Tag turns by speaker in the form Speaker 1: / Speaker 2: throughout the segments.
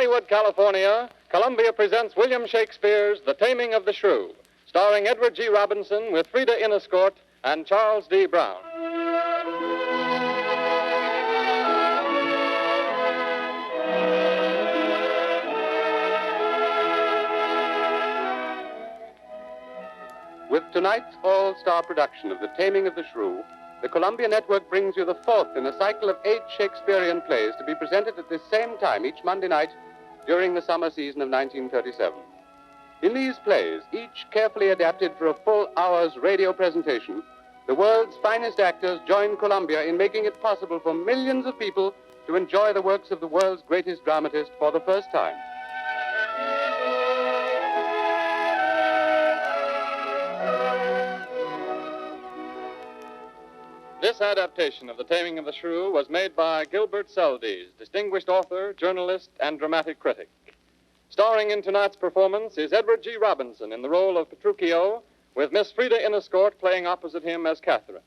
Speaker 1: Hollywood, California, Columbia presents William Shakespeare's The Taming of the Shrew, starring Edward G. Robinson with Frida Inniscort and Charles D. Brown. With tonight's all-star production of The Taming of the Shrew, the Columbia Network brings you the fourth in a cycle of 8 Shakespearean plays to be presented at this same time each Monday night during the summer season of 1937. In these plays, each carefully adapted for a full hour's radio presentation, the world's finest actors join Columbia in making it possible for millions of people to enjoy the works of the world's greatest dramatist for the first time. This adaptation of The Taming of the Shrew was made by Gilbert Seldes, distinguished author, journalist, and dramatic critic. Starring in tonight's performance is Edward G. Robinson in the role of Petruchio, with Miss Frida Inniscort playing opposite him as Catherine.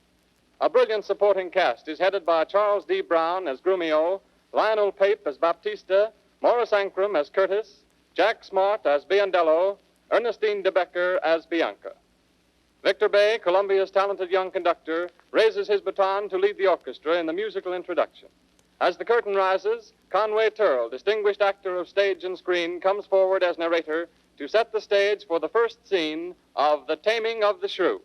Speaker 1: A brilliant supporting cast is headed by Charles D. Brown as Grumio, Lionel Pape as Baptista, Morris Ancrum as Curtis, Jack Smart as Biondello, Ernestine de Becker as Bianca. Victor Bay, Columbia's talented young conductor, raises his baton to lead the orchestra in the musical introduction. As the curtain rises, Conway Turl, distinguished actor of stage and screen, comes forward as narrator to set the stage for the first scene of The Taming of the Shrew.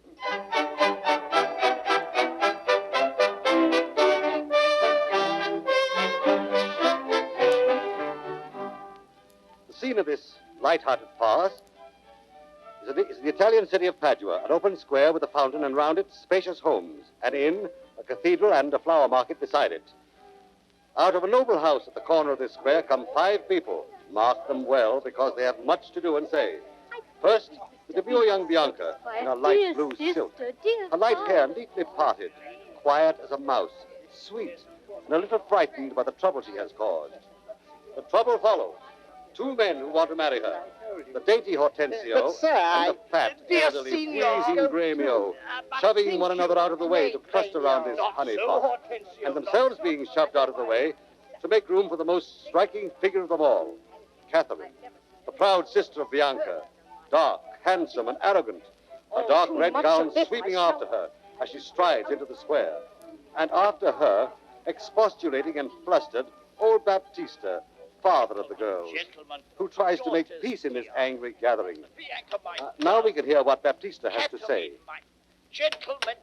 Speaker 2: The scene of this light-hearted farce is the Italian city of Padua, an open square with a fountain and round it spacious homes, an inn, a cathedral, and a flower market beside it. Out of a noble house at the corner of this square come 5 people. Mark them well, because they have much to do and say. First, the demure young Bianca in a light blue silk. Her light hair neatly parted, quiet as a mouse, sweet, and a little frightened by the trouble she has caused. The trouble follows. 2 men who want to marry her. The dainty Hortensio and the fat, elderly, pleasing Gremio, shoving one another out of the way to cluster around this honeypot, and themselves being shoved out of the way to make room for the most striking figure of them all, Catherine, the proud sister of Bianca, dark, handsome, and arrogant, a dark red gown sweeping after her as she strides into the square. And after her, expostulating and flustered, old Baptista, father of the girls, who tries to make peace in this angry gathering. Now we can hear what Baptista has to say.
Speaker 3: Gentlemen.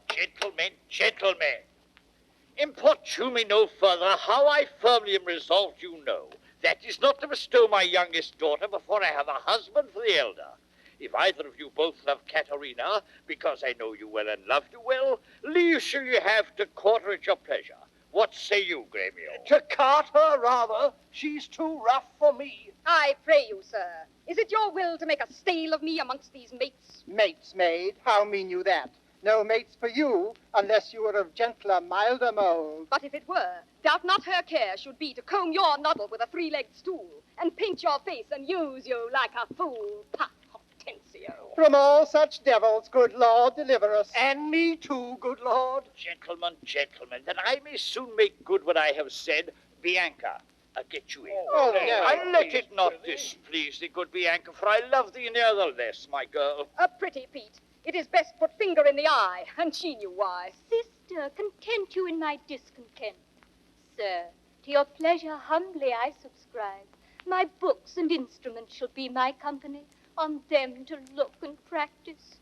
Speaker 3: Importune me no further. How I firmly am resolved, you know. That is not to bestow my youngest daughter before I have a husband for the elder. If either of you both love Caterina, because I know you well and love you well, leisure you have to court her at your pleasure. What say you, Gremio?
Speaker 4: To cart her, rather. She's too rough for me.
Speaker 5: I pray you, sir, is it your will to make a stale of me amongst these mates?
Speaker 4: Mates, maid? How mean you that? No mates for you, unless you were of gentler, milder mold.
Speaker 5: But if it were, doubt not her care should be to comb your noddle with a 3-legged stool, and paint your face and use you like a fool. Pa, Hortensio.
Speaker 4: From all such devils, good Lord, deliver us. And me too, good Lord.
Speaker 3: Gentlemen, that I may soon make good what I have said, Bianca, I'll get you in.
Speaker 4: Oh, no.
Speaker 3: I'll let it not displease thee, good Bianca, for I love thee nevertheless, my girl.
Speaker 5: A pretty Pete. It is best put finger in the eye, and she knew why.
Speaker 6: Sister, content you in my discontent. Sir, to your pleasure humbly I subscribe. My books and instruments shall be my company, on them to look and practice.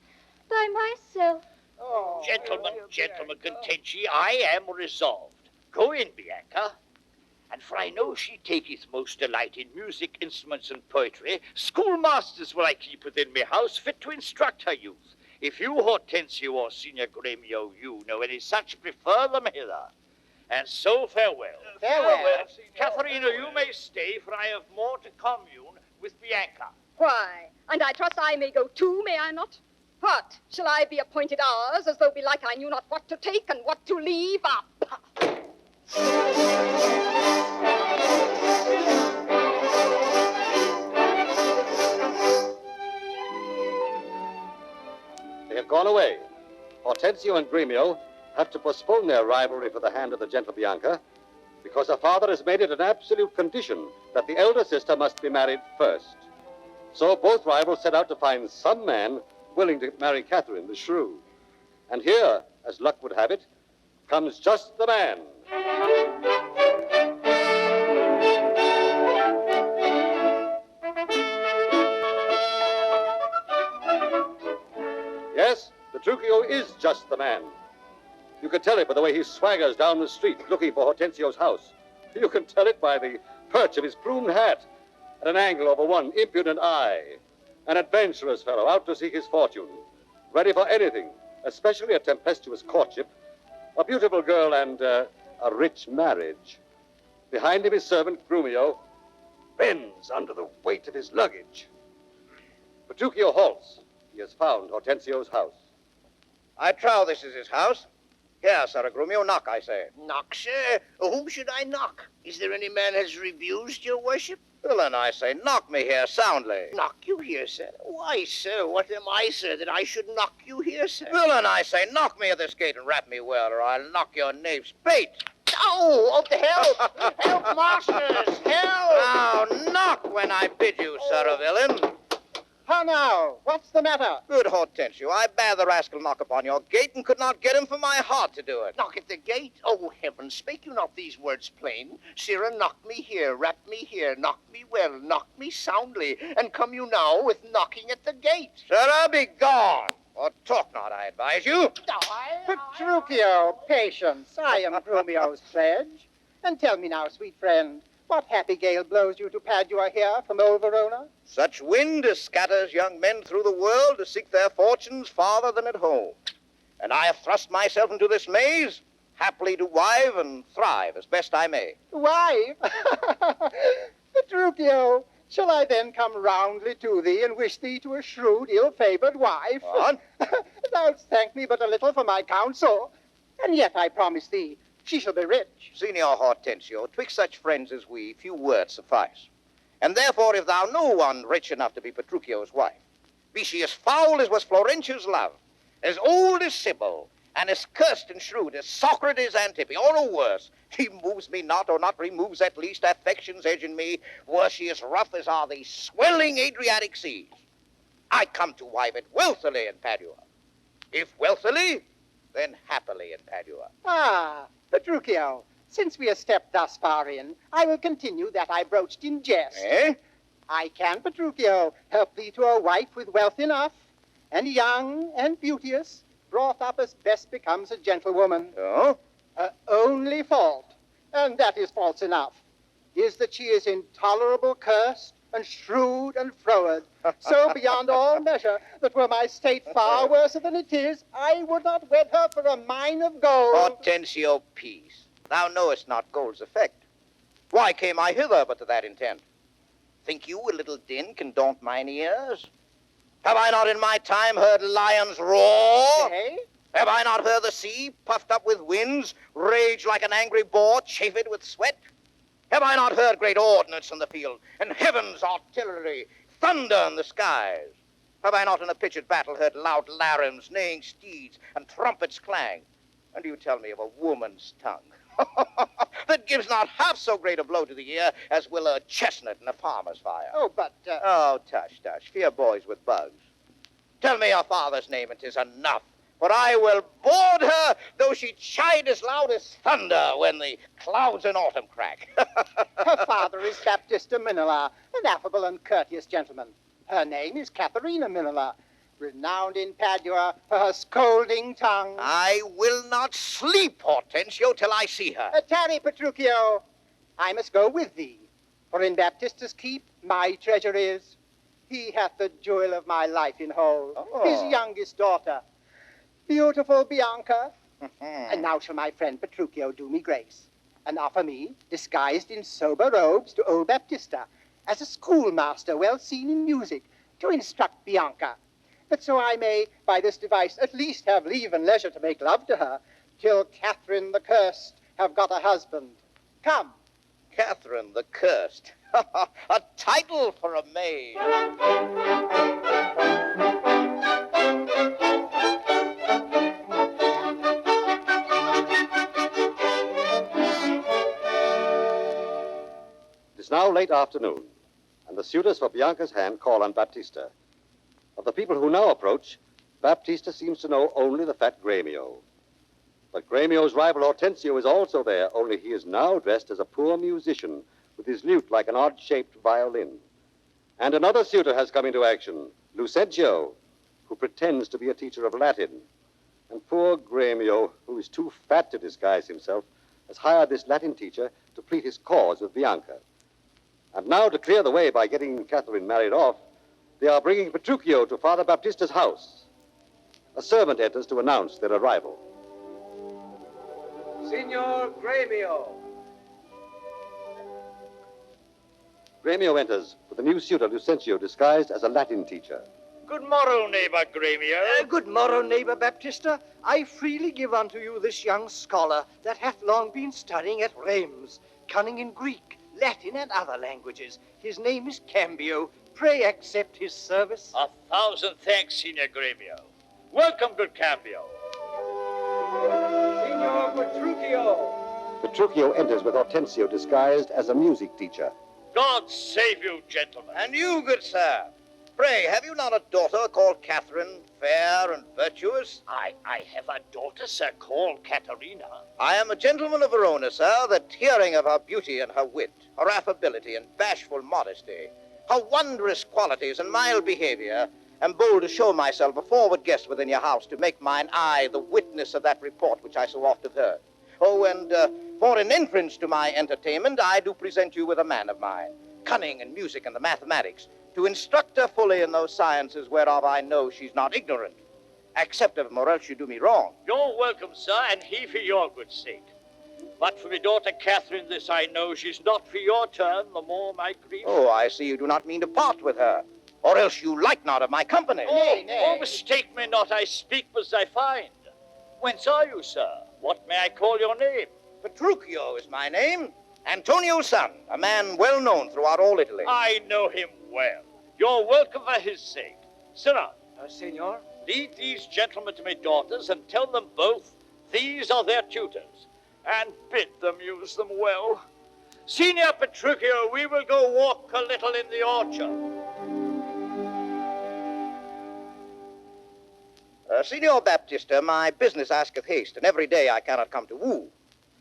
Speaker 6: By myself.
Speaker 4: Oh,
Speaker 3: Gentlemen, content ye, I am resolved. Go in, Bianca. And for I know she taketh most delight in music, instruments, and poetry, schoolmasters will I keep within me house, fit to instruct her youth. If you, Hortensio, or Signor Gremio, you know any such, prefer them hither. And so farewell.
Speaker 4: Farewell.
Speaker 3: Catherina, you may stay, for I have more to commune with Bianca.
Speaker 5: Why? And I trust I may go too, may I not? What? Shall I be appointed ours, as though belike I knew not what to take and what to leave?
Speaker 2: They have gone away. Hortensio and Gremio have to postpone their rivalry for the hand of the gentle Bianca because her father has made it an absolute condition that the elder sister must be married first. So both rivals set out to find some man willing to marry Catherine the Shrew. And here, as luck would have it, comes just the man. Yes, Petruchio is just the man. You can tell it by the way he swaggers down the street looking for Hortensio's house. You can tell it by the perch of his plumed hat at an angle over one impudent eye. An adventurous fellow out to seek his fortune, ready for anything, especially a tempestuous courtship, a beautiful girl, and a rich marriage. Behind him, his servant, Grumio, bends under the weight of his luggage. Petruchio halts. He has found Hortensio's house.
Speaker 7: I trow this is his house. Here, Sir Grumio, knock, I say.
Speaker 3: Knock, sir? Whom should I knock? Is there any man has refused your worship?
Speaker 7: Villain, I say, knock me here soundly.
Speaker 3: Knock you here, sir? Why, sir, what am I, sir, that I should knock you here, sir?
Speaker 7: Villain, I say, knock me at this gate and rap me well, or I'll knock your knave's pate.
Speaker 3: Oh, help! Help, masters! Help!
Speaker 7: Now, knock when I bid you, sir, villain.
Speaker 4: How now? What's the matter?
Speaker 7: Good Hortensio, I bade the rascal knock upon your gate and could not get him for my heart to do it.
Speaker 3: Knock at the gate? Oh, heaven, spake you not these words plain? Sirrah, knock me here, rap me here, knock me well, knock me soundly, and come you now with knocking at the gate.
Speaker 7: Sirrah, be gone, or talk not, I advise you.
Speaker 4: Petruchio, patience. I am Grumio's pledge. And tell me now, sweet friend, what happy gale blows you to Padua here from old Verona?
Speaker 7: Such wind as scatters young men through the world to seek their fortunes farther than at home. And I have thrust myself into this maze, happily to wive and thrive as best I may.
Speaker 4: Wife? Petruchio, shall I then come roundly to thee and wish thee to a shrewd, ill-favored wife?
Speaker 7: What?
Speaker 4: Thou'lt thank me but a little for my counsel, and yet I promise thee she shall be rich.
Speaker 7: Senior Hortensio, twixt such friends as we, few words suffice. And therefore, if thou know one rich enough to be Petruchio's wife, be she as foul as was Florentia's love, as old as Sybil, and as cursed and shrewd as Socrates Antipy, or no worse, she moves me not, or not removes at least affection's edge in me, were she as rough as are the swelling Adriatic seas. I come to wive it wealthily in Padua. If wealthily, then happily in Padua.
Speaker 4: Ah, Petruchio, since we have stepped thus far in, I will continue that I broached in jest.
Speaker 7: Eh?
Speaker 4: I can, Petruchio, help thee to a wife with wealth enough, and young and beauteous, brought up as best becomes a gentlewoman.
Speaker 7: Oh?
Speaker 4: Her only fault, and that is false enough, is that she is intolerable cursed and shrewd and froward, so beyond all measure that were my state far worse than it is, I would not wed her for a mine of gold.
Speaker 7: Hortensio, peace. Thou knowest not gold's effect. Why came I hither but to that intent? Think you a little din can daunt mine ears? Have I not in my time heard lions roar?
Speaker 4: Eh?
Speaker 7: Have I not heard the sea, puffed up with winds, rage like an angry boar, chafed with sweat? Have I not heard great ordnance in the field, and heaven's artillery, thunder in the skies? Have I not in a pitched battle heard loud larums, neighing steeds, and trumpets clang? And you tell me of a woman's tongue that gives not half so great a blow to the ear as will a chestnut in a farmer's fire.
Speaker 4: Oh, but...
Speaker 7: Oh, tush, fear boys with bugs. Tell me her father's name, and 'tis enough. For I will board her, though she chide as loud as thunder when the clouds in autumn crack.
Speaker 4: Her father is Baptista Minola, an affable and courteous gentleman. Her name is Katharina Minola, renowned in Padua for her scolding tongue.
Speaker 7: I will not sleep, Hortensio, till I see her.
Speaker 4: Tarry, Petruchio. I must go with thee, for in Baptista's keep my treasure is. He hath the jewel of my life in hold, his youngest daughter, beautiful Bianca. And now shall my friend Petruchio do me grace, and offer me, disguised in sober robes, to old Baptista, as a schoolmaster well seen in music, to instruct Bianca, that so I may, by this device, at least have leave and leisure to make love to her, till Catherine the Cursed have got a husband. Come.
Speaker 7: Catherine the Cursed. A title for a maid.
Speaker 2: late afternoon, and the suitors for Bianca's hand call on Baptista. Of the people who now approach, Baptista seems to know only the fat Gremio. But Gremio's rival Hortensio is also there, only he is now dressed as a poor musician with his lute like an odd-shaped violin. And another suitor has come into action, Lucentio, who pretends to be a teacher of Latin. And poor Gremio, who is too fat to disguise himself, has hired this Latin teacher to plead his cause with Bianca. And now, to clear the way by getting Catherine married off, they are bringing Petruchio to Father Baptista's house. A servant enters to announce their arrival.
Speaker 8: Signor Gremio.
Speaker 2: Gremio enters with the new suitor, Lucentio, disguised as a Latin teacher.
Speaker 3: Good morrow, neighbor Gremio.
Speaker 8: Good morrow, neighbor Baptista. I freely give unto you this young scholar that hath long been studying at Reims, cunning in Greek, Latin, and other languages. His name is Cambio. Pray accept his service.
Speaker 3: 1,000 thanks, Signor Gremio. Welcome, good Cambio.
Speaker 8: Signor Petruchio.
Speaker 2: Petruchio enters with Hortensio disguised as a music teacher.
Speaker 3: God save you, gentlemen.
Speaker 7: And you, good sir. Pray, have you not a daughter called Catherine, fair and virtuous?
Speaker 3: I have a daughter, sir, called Caterina.
Speaker 7: I am a gentleman of Verona, sir, that hearing of her beauty and her wit, her affability and bashful modesty, her wondrous qualities and mild behavior, am bold to show myself a forward guest within your house to make mine eye the witness of that report which I so oft have heard. Oh, and for an entrance to my entertainment, I do present you with a man of mine, cunning in music and the mathematics, to instruct her fully in those sciences whereof I know she's not ignorant. Accept of him, or else you do me wrong.
Speaker 3: You're welcome, sir, and he for your good sake. But for my daughter Catherine, this I know, she's not for your turn, the more my grief.
Speaker 7: Oh, I see you do not mean to part with her, or else you like not of my company.
Speaker 3: Oh, mistake me not, I speak as I find. Whence are you, sir? What may I call your name?
Speaker 7: Petruchio is my name, Antonio's son, a man well known throughout all Italy.
Speaker 3: I know him well. You're welcome for his sake. Sit down.
Speaker 8: Signor?
Speaker 3: Lead these gentlemen to my daughters and tell them both these are their tutors, and bid them use them well. Signor Petruchio, we will go walk a little in the orchard.
Speaker 7: Signor Baptista, my business asketh haste, and every day I cannot come to woo.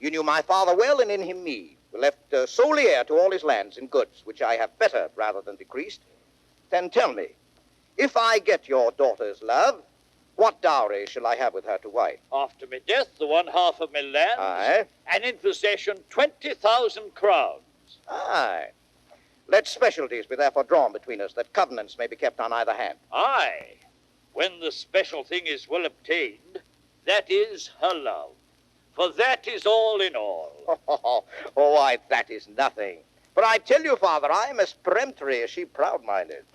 Speaker 7: You knew my father well, and in him me. We left solely heir to all his lands and goods, which I have bettered rather than decreased. Then tell me, if I get your daughter's love, what dowry shall I have with her to wife?
Speaker 3: After my death, the 1/2 of my lands,
Speaker 7: Aye.
Speaker 3: and in possession 20,000 crowns.
Speaker 7: Aye. Let specialties be therefore drawn between us, that covenants may be kept on either hand.
Speaker 3: Aye, when the special thing is well obtained, that is her love. For that is all in all.
Speaker 7: Why, that is nothing. But I tell you, Father, I am as peremptory as she proud-minded.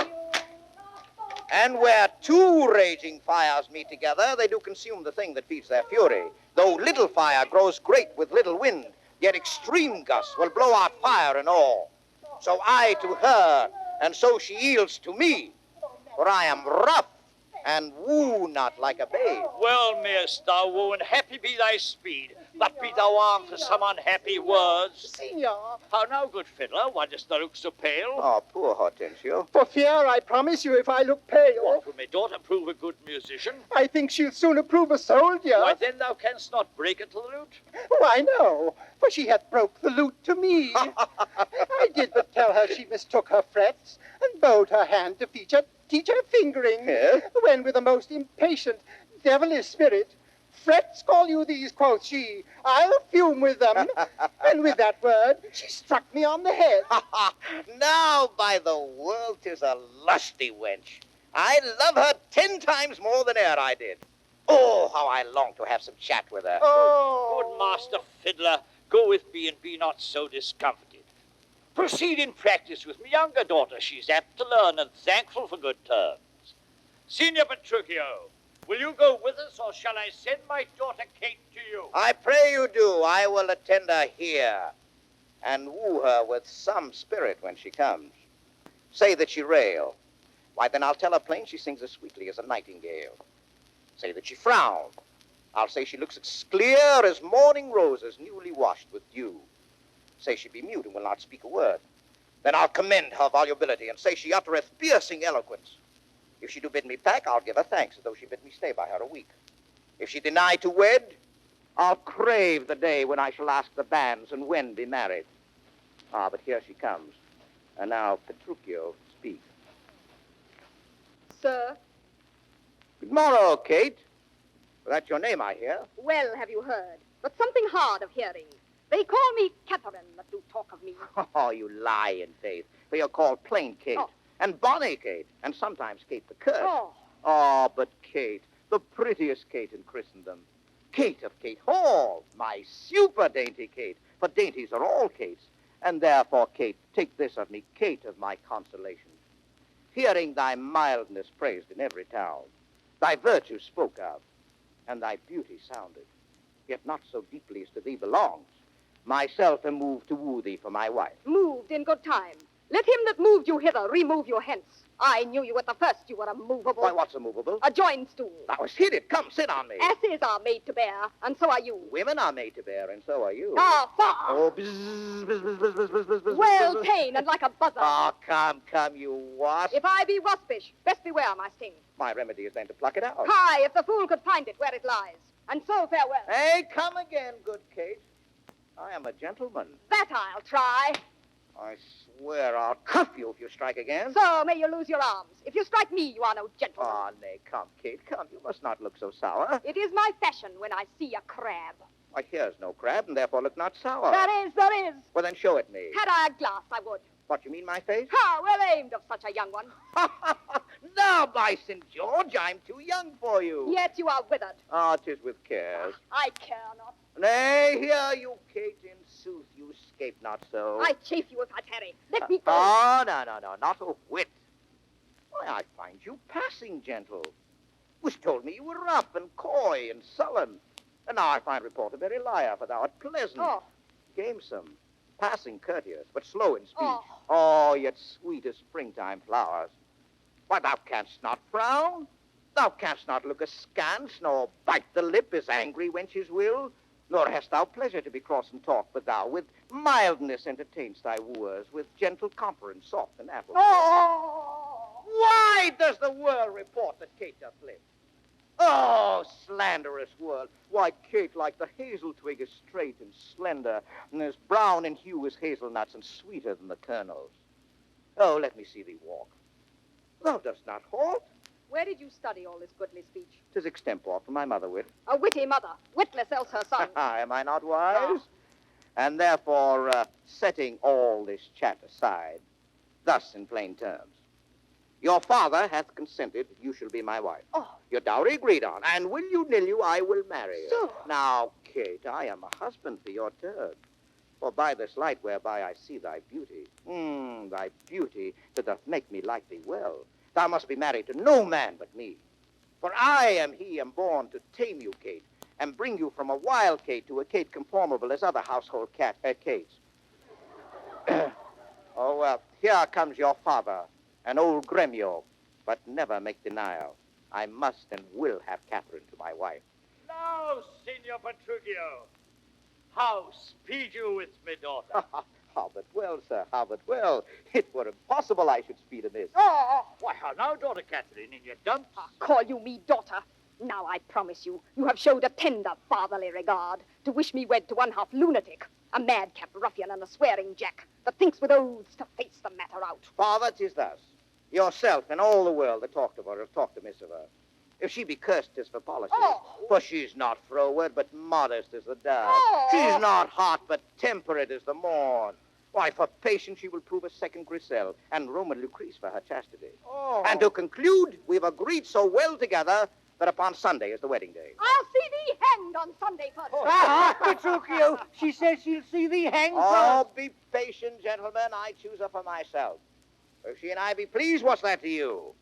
Speaker 7: And where two raging fires meet together, they do consume the thing that feeds their fury. Though little fire grows great with little wind, yet extreme gusts will blow out fire and all. So I to her, and so she yields to me. For I am rough, and woo not like a babe.
Speaker 3: Well, mayest thou woo, and happy be thy speed, but be thou armed for some unhappy words.
Speaker 4: Signor,
Speaker 3: How now, good fiddler, why dost thou look so pale?
Speaker 7: Oh, poor Hortensio.
Speaker 4: for fear I promise you if I look pale,
Speaker 3: What, will my daughter prove a good musician?
Speaker 4: I think she'll sooner prove a soldier.
Speaker 3: Why, then thou canst not break into the lute.
Speaker 4: Why, no, for she hath broke the lute to me. I did but tell her she mistook her frets, and bowed her hand to teach her fingering,
Speaker 7: Yes?
Speaker 4: when with a most impatient, devilish spirit, frets call you these, quoth she, I'll fume with them. And with that word, she struck me on the head.
Speaker 7: Now, by the world, 'tis a lusty wench. I love her 10 times more than e'er I did. Oh, how I long to have some chat with her.
Speaker 4: Oh,
Speaker 3: Good master fiddler, go with me and be not so discomfited. Proceed in practice with my younger daughter. She's apt to learn and thankful for good terms. Signor Petruchio, will you go with us, or shall I send my daughter Kate to you?
Speaker 7: I pray you do. I will attend her here and woo her with some spirit when she comes. Say that she rail. Why, then I'll tell her plain she sings as sweetly as a nightingale. Say that she frown. I'll say she looks as clear as morning roses newly washed with dew. Say she be mute and will not speak a word. Then I'll commend her volubility and say she uttereth piercing eloquence. If she do bid me pack, I'll give her thanks, as though she bid me stay by her a week. If she deny to wed, I'll crave the day when I shall ask the banns and when be married. Ah, but here she comes. And now, Petruchio, speak.
Speaker 5: Sir,
Speaker 7: Good morrow, Kate. That's your name, I hear.
Speaker 5: well have you heard, but something hard of hearing. They call me Catherine that do talk of me.
Speaker 7: Oh, you lie in faith. For you're called plain Kate.
Speaker 5: Oh.
Speaker 7: And bonny Kate. And sometimes Kate the Curse.
Speaker 5: Oh,
Speaker 7: Oh, but Kate, the prettiest Kate in Christendom. Kate of Kate Hall, my super dainty Kate. For dainties are all Kates. And therefore, Kate, take this of me, Kate of my consolation. Hearing thy mildness praised in every town, thy virtue spoke of, and thy beauty sounded, yet not so deeply as to thee belongs, myself am moved to woo thee for my wife.
Speaker 5: moved in good time. Let him that moved you hither remove you hence. I knew you at the first you were a movable.
Speaker 7: Why, what's a movable?
Speaker 5: A joined stool.
Speaker 7: Thou hast hit it. Come, sit on me.
Speaker 5: Asses are made to bear, and so are you.
Speaker 7: Women are made to bear, and so are you.
Speaker 5: Ah, fuck!
Speaker 7: Oh, bzz, bzz, bzz, bzz, bzz, bzz, bzz, bzz,
Speaker 5: Well
Speaker 7: bzz.
Speaker 5: ta'en and like a buzzer.
Speaker 7: Oh, come, you wasp.
Speaker 5: If I be waspish, best beware my sting.
Speaker 7: My remedy is then to pluck it out.
Speaker 5: Hi, if the fool could find it where it lies. And so farewell.
Speaker 7: Hey, come again, good Kate. I am a gentleman.
Speaker 5: That I'll try.
Speaker 7: I swear I'll cuff you if you strike again.
Speaker 5: So may you lose your arms. If you strike me, you are no gentleman.
Speaker 7: Oh, nay, come, Kate, come. You must not look so sour.
Speaker 5: It is my fashion when I see a crab.
Speaker 7: Why, here's no crab, and therefore look not sour.
Speaker 5: There is.
Speaker 7: Well, then show it me.
Speaker 5: Had I a glass, I would.
Speaker 7: What, you mean my face?
Speaker 5: Ha, well aimed of such a young one.
Speaker 7: Now, by St. George, I'm too young for you.
Speaker 5: Yet you are withered.
Speaker 7: Ah, 'tis with cares.
Speaker 5: I care not.
Speaker 7: Nay, here, you Kate, in sooth, you escape not so.
Speaker 5: I chafe you if I tarry. Let me go.
Speaker 7: Oh, no, not a whit. Why, I find you passing gentle. Was told me you were rough and coy and sullen. And now I find report a very liar, for thou art pleasant,
Speaker 5: Oh.
Speaker 7: gamesome, passing courteous, but slow in speech.
Speaker 5: Oh.
Speaker 7: Oh, yet sweet as springtime flowers. Why, thou canst not frown. Thou canst not look askance, nor bite the lip as angry wenches will. Nor hast thou pleasure to be cross and talk, but thou with mildness entertainst thy wooers, with gentle comperence, soft and apple.
Speaker 5: Oh!
Speaker 7: Why does the world report that Kate doth live? Oh, slanderous world. Why, Kate, like the hazel twig, is straight and slender, and as brown in hue as hazelnuts, and sweeter than the kernels. Oh, let me see thee walk. Thou dost not halt.
Speaker 5: Where did you study all this goodly speech?
Speaker 7: 'Tis extempore from my mother wit.
Speaker 5: A witty mother, witless else her son.
Speaker 7: Am I not wise? And therefore, setting all this chat aside, thus in plain terms, your father hath consented you shall be my wife.
Speaker 5: Oh.
Speaker 7: Your dowry agreed on, and will you nill you, I will marry you.
Speaker 5: So?
Speaker 7: Now, Kate, I am a husband for your turn. For by this light whereby I see thy beauty, thy beauty that doth make me like thee well, thou must be married to no man but me. For I am born to tame you, Kate, and bring you from a wild Kate to a Kate conformable as other household Kates. Here comes your father, an old Gremio, but never make denial. I must and will have Catherine to my wife.
Speaker 3: Now, Signor Petruchio, how speed you with me, daughter?
Speaker 7: How but well, sir, how but well. It were impossible I should speed amiss.
Speaker 5: Oh!
Speaker 3: Why, how now, daughter Catherine, in your dumps?
Speaker 5: Call you me daughter. Now I promise you, you have showed a tender fatherly regard to wish me wed to one half lunatic, a madcap ruffian and a swearing jack that thinks with oaths to face the matter out.
Speaker 7: Father, 'tis thus. Yourself and all the world that talked of her have talked amiss of her. If she be cursed, 'tis for policy.
Speaker 5: Oh.
Speaker 7: For she's not froward, but modest as the dove.
Speaker 5: Oh.
Speaker 7: She's not hot, but temperate as the morn. Why, for patience she will prove a second Grisel, and Roman Lucrece for her chastity.
Speaker 5: Oh.
Speaker 7: And to conclude, we've agreed so well together that upon Sunday is the wedding day.
Speaker 5: I'll see thee hanged on Sunday first.
Speaker 8: Petruchio, she says she'll see thee hanged
Speaker 7: Oh,
Speaker 8: first.
Speaker 7: be patient, gentlemen. I choose her for myself. If she and I be pleased, what's that to you?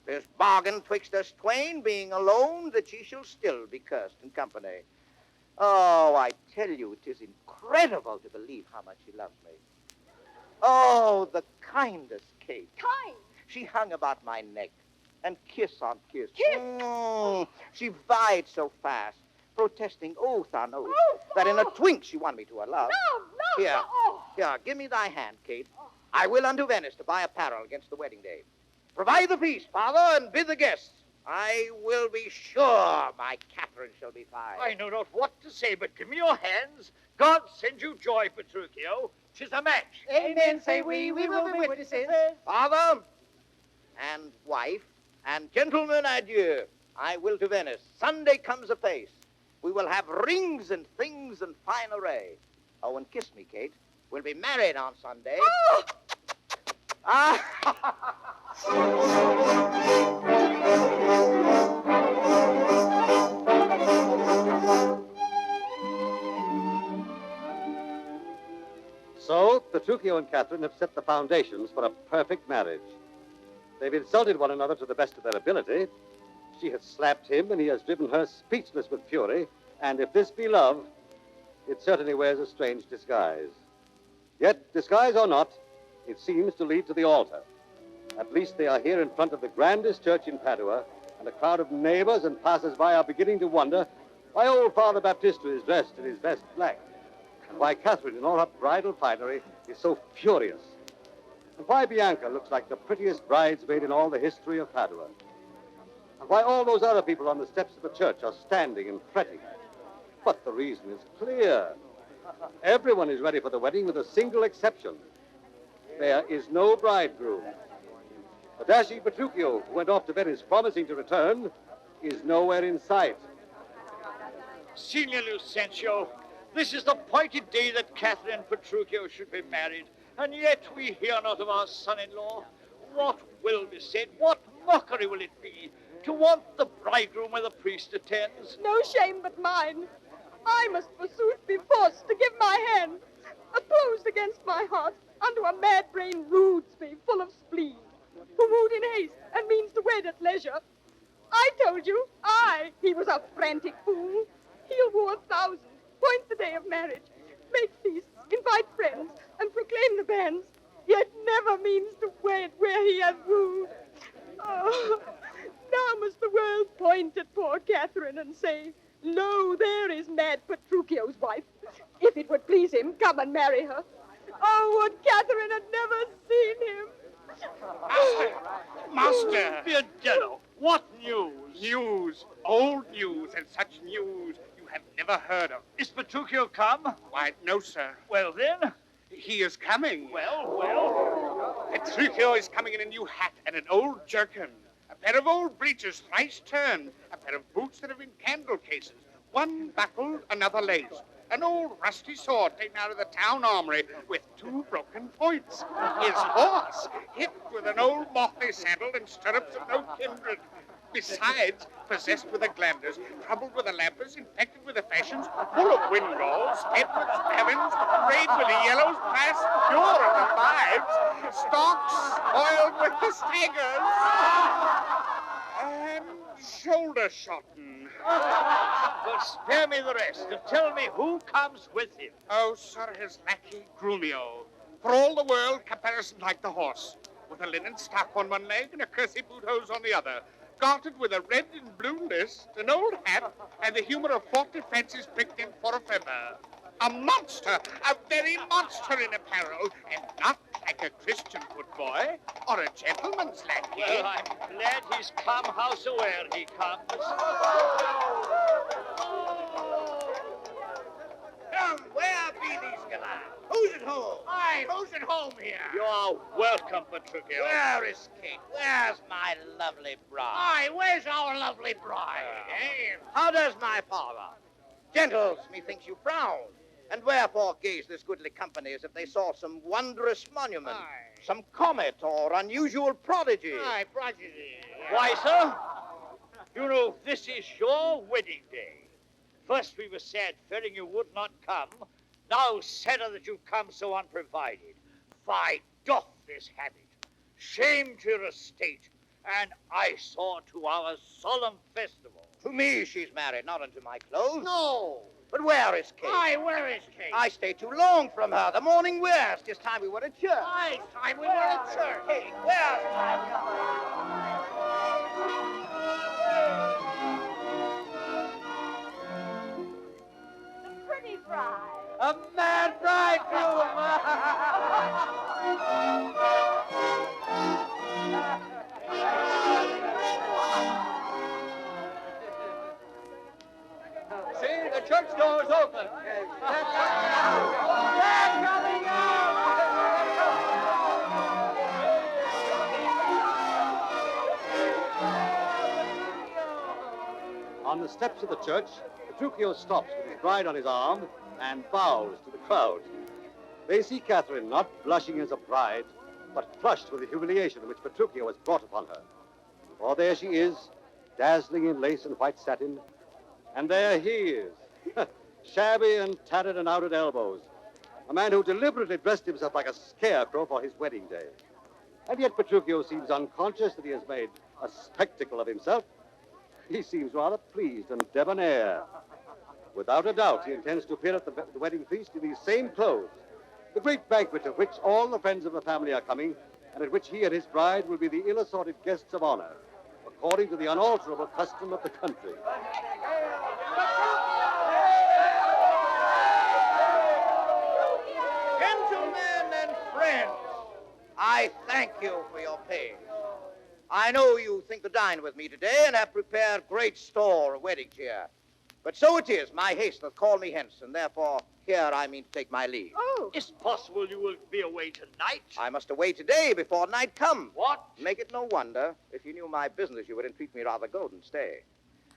Speaker 7: This bargain twixt us twain, being alone, that she shall still be cursed in company. Oh, I tell you, it is incredible to believe how much she loves me. Oh, the kindest Kate.
Speaker 5: Kind.
Speaker 7: She hung about my neck, and kiss on kiss.
Speaker 5: Kiss?
Speaker 7: She vied so fast, protesting oath on oath, that in a twink she won me to her love.
Speaker 5: No.
Speaker 7: Here.
Speaker 5: Oh.
Speaker 7: Here, give me thy hand, Kate. I will unto Venice to buy apparel against the wedding day. Provide the feast, father, and bid the guests. I will be sure my Catherine shall be fine.
Speaker 3: I know not what to say, but give me your hands. God send you joy, Petruchio. 'Tis a match.
Speaker 4: Amen, say we. We will be witnesses.
Speaker 7: Father, and wife, and gentlemen, adieu. I will to Venice. Sunday comes apace. We will have rings and things and fine array. Oh, and kiss me, Kate. We'll be married on Sunday.
Speaker 5: Oh!
Speaker 7: Ah!
Speaker 2: So, Petruchio and Catherine have set the foundations for a perfect marriage. They've insulted one another to the best of their ability. She has slapped him, and he has driven her speechless with fury. And if this be love, it certainly wears a strange disguise. Yet, disguise or not, it seems to lead to the altar. At least they are here in front of the grandest church in Padua, and a crowd of neighbors and passers-by are beginning to wonder why old Father Baptista is dressed in his best black, and why Catherine, in all her bridal finery, is so furious, and why Bianca looks like the prettiest bridesmaid in all the history of Padua, and why all those other people on the steps of the church are standing and fretting. But the reason is clear. Everyone is ready for the wedding with a single exception. There is no bridegroom. The dashing Petruchio, who went off to Venice promising to return, is nowhere in sight.
Speaker 3: Signor Lucentio, this is the appointed day that Catherine and Petruchio should be married, and yet we hear not of our son-in-law. What will be said? What mockery will it be to want the bridegroom where the priest attends?
Speaker 5: No shame but mine. I must forsooth be forced to give my hand, opposed against my heart, unto a mad-brained rudesby full of spleen, who wooed in haste and means to wed at leisure. I told you, he was a frantic fool. He'll woo 1,000, point the day of marriage, make feasts, invite friends, and proclaim the banns, yet never means to wed where he has wooed. Oh, now must the world point at poor Catherine and say, lo, there is mad Petruchio's wife. If it would please him, come and marry her. Oh, would Catherine had never seen him.
Speaker 9: Master!
Speaker 3: Biondello, what news?
Speaker 9: News, old news, and such news you have never heard of.
Speaker 3: Is Petruchio come?
Speaker 9: Why, no, sir.
Speaker 3: Well, then.
Speaker 9: He is coming.
Speaker 3: Well.
Speaker 9: Petruchio is coming in a new hat and an old jerkin, a pair of old breeches thrice turned, a pair of boots that have been candle cases, one buckled, another laced, an old rusty sword taken out of the town armory with 2 broken points, his horse hipped with an old motley saddle and stirrups of no kindred. Besides, possessed with the glanders, troubled with the lampers, infected with the fashions, full of windgalls, fed with spavins, frayed with the yellows, past pure of the fives, stalks oiled with the staggers, and shoulder-shotten.
Speaker 3: But spare me the rest and tell me who comes with him.
Speaker 9: Oh, sir, his lackey, Grumio, for all the world caparisoned like the horse, with a linen stock on one leg and a kersey boot hose on the other, gartered with a red and blue list, an old hat, and the humor of 40 fancies pricked in for a feather. A monster, a very monster in apparel, and not like a Christian footboy or a gentleman's lackey.
Speaker 3: Well, I'm glad he's come, howsoe'er he comes.
Speaker 7: Come, where be these gallants? Who's at home?
Speaker 9: Aye, who's at home here?
Speaker 3: You are welcome, Petruchio.
Speaker 7: Where is Kate? Where's my lovely bride?
Speaker 9: Aye, where's our lovely bride?
Speaker 7: How does my father? Gentles, methinks you frown. And wherefore gaze this goodly company as if they saw some wondrous monument,
Speaker 9: Aye.
Speaker 7: some comet or unusual prodigy?
Speaker 9: Aye, prodigy.
Speaker 3: Why, sir, you know this is your wedding day. First we were sad, fearing you would not come. Now sadder that you come so unprovided. Fie, doth this habit. Shame to your estate, and eyesore to our solemn festival.
Speaker 7: To me she's married, not unto my clothes.
Speaker 9: No.
Speaker 7: But where is Kate?
Speaker 9: Aye, where is Kate?
Speaker 7: I stay too long from her. The morning wears. 'Tis time we were at church.
Speaker 9: Aye, time we were at church.
Speaker 7: Kate, where's my
Speaker 5: Pretty bride.
Speaker 4: A mad bridegroom. next door's open.
Speaker 2: On the steps of the church, Petruchio stops with his bride on his arm and bows to the crowd. They see Catherine not blushing as a bride, but flushed with the humiliation which Petruchio has brought upon her. For there she is, dazzling in lace and white satin, and there he is, shabby and tattered and out at elbows, a man who deliberately dressed himself like a scarecrow for his wedding day. And yet Petruchio seems unconscious that he has made a spectacle of himself. He seems rather pleased and debonair. Without a doubt, he intends to appear at the wedding feast in these same clothes, the great banquet of which all the friends of the family are coming, and at which he and his bride will be the ill-assorted guests of honor, according to the unalterable custom of the country.
Speaker 7: Gentlemen and friends, I thank you for your pains. I know you think to dine with me today and have prepared great store of wedding cheer. But so it is, my haste hath called me hence, and therefore here I mean to take my leave.
Speaker 5: Oh.
Speaker 3: It's possible you will be away tonight.
Speaker 7: I must away today before night come.
Speaker 3: What?
Speaker 7: Make it no wonder. If you knew my business, you would entreat me rather go than stay.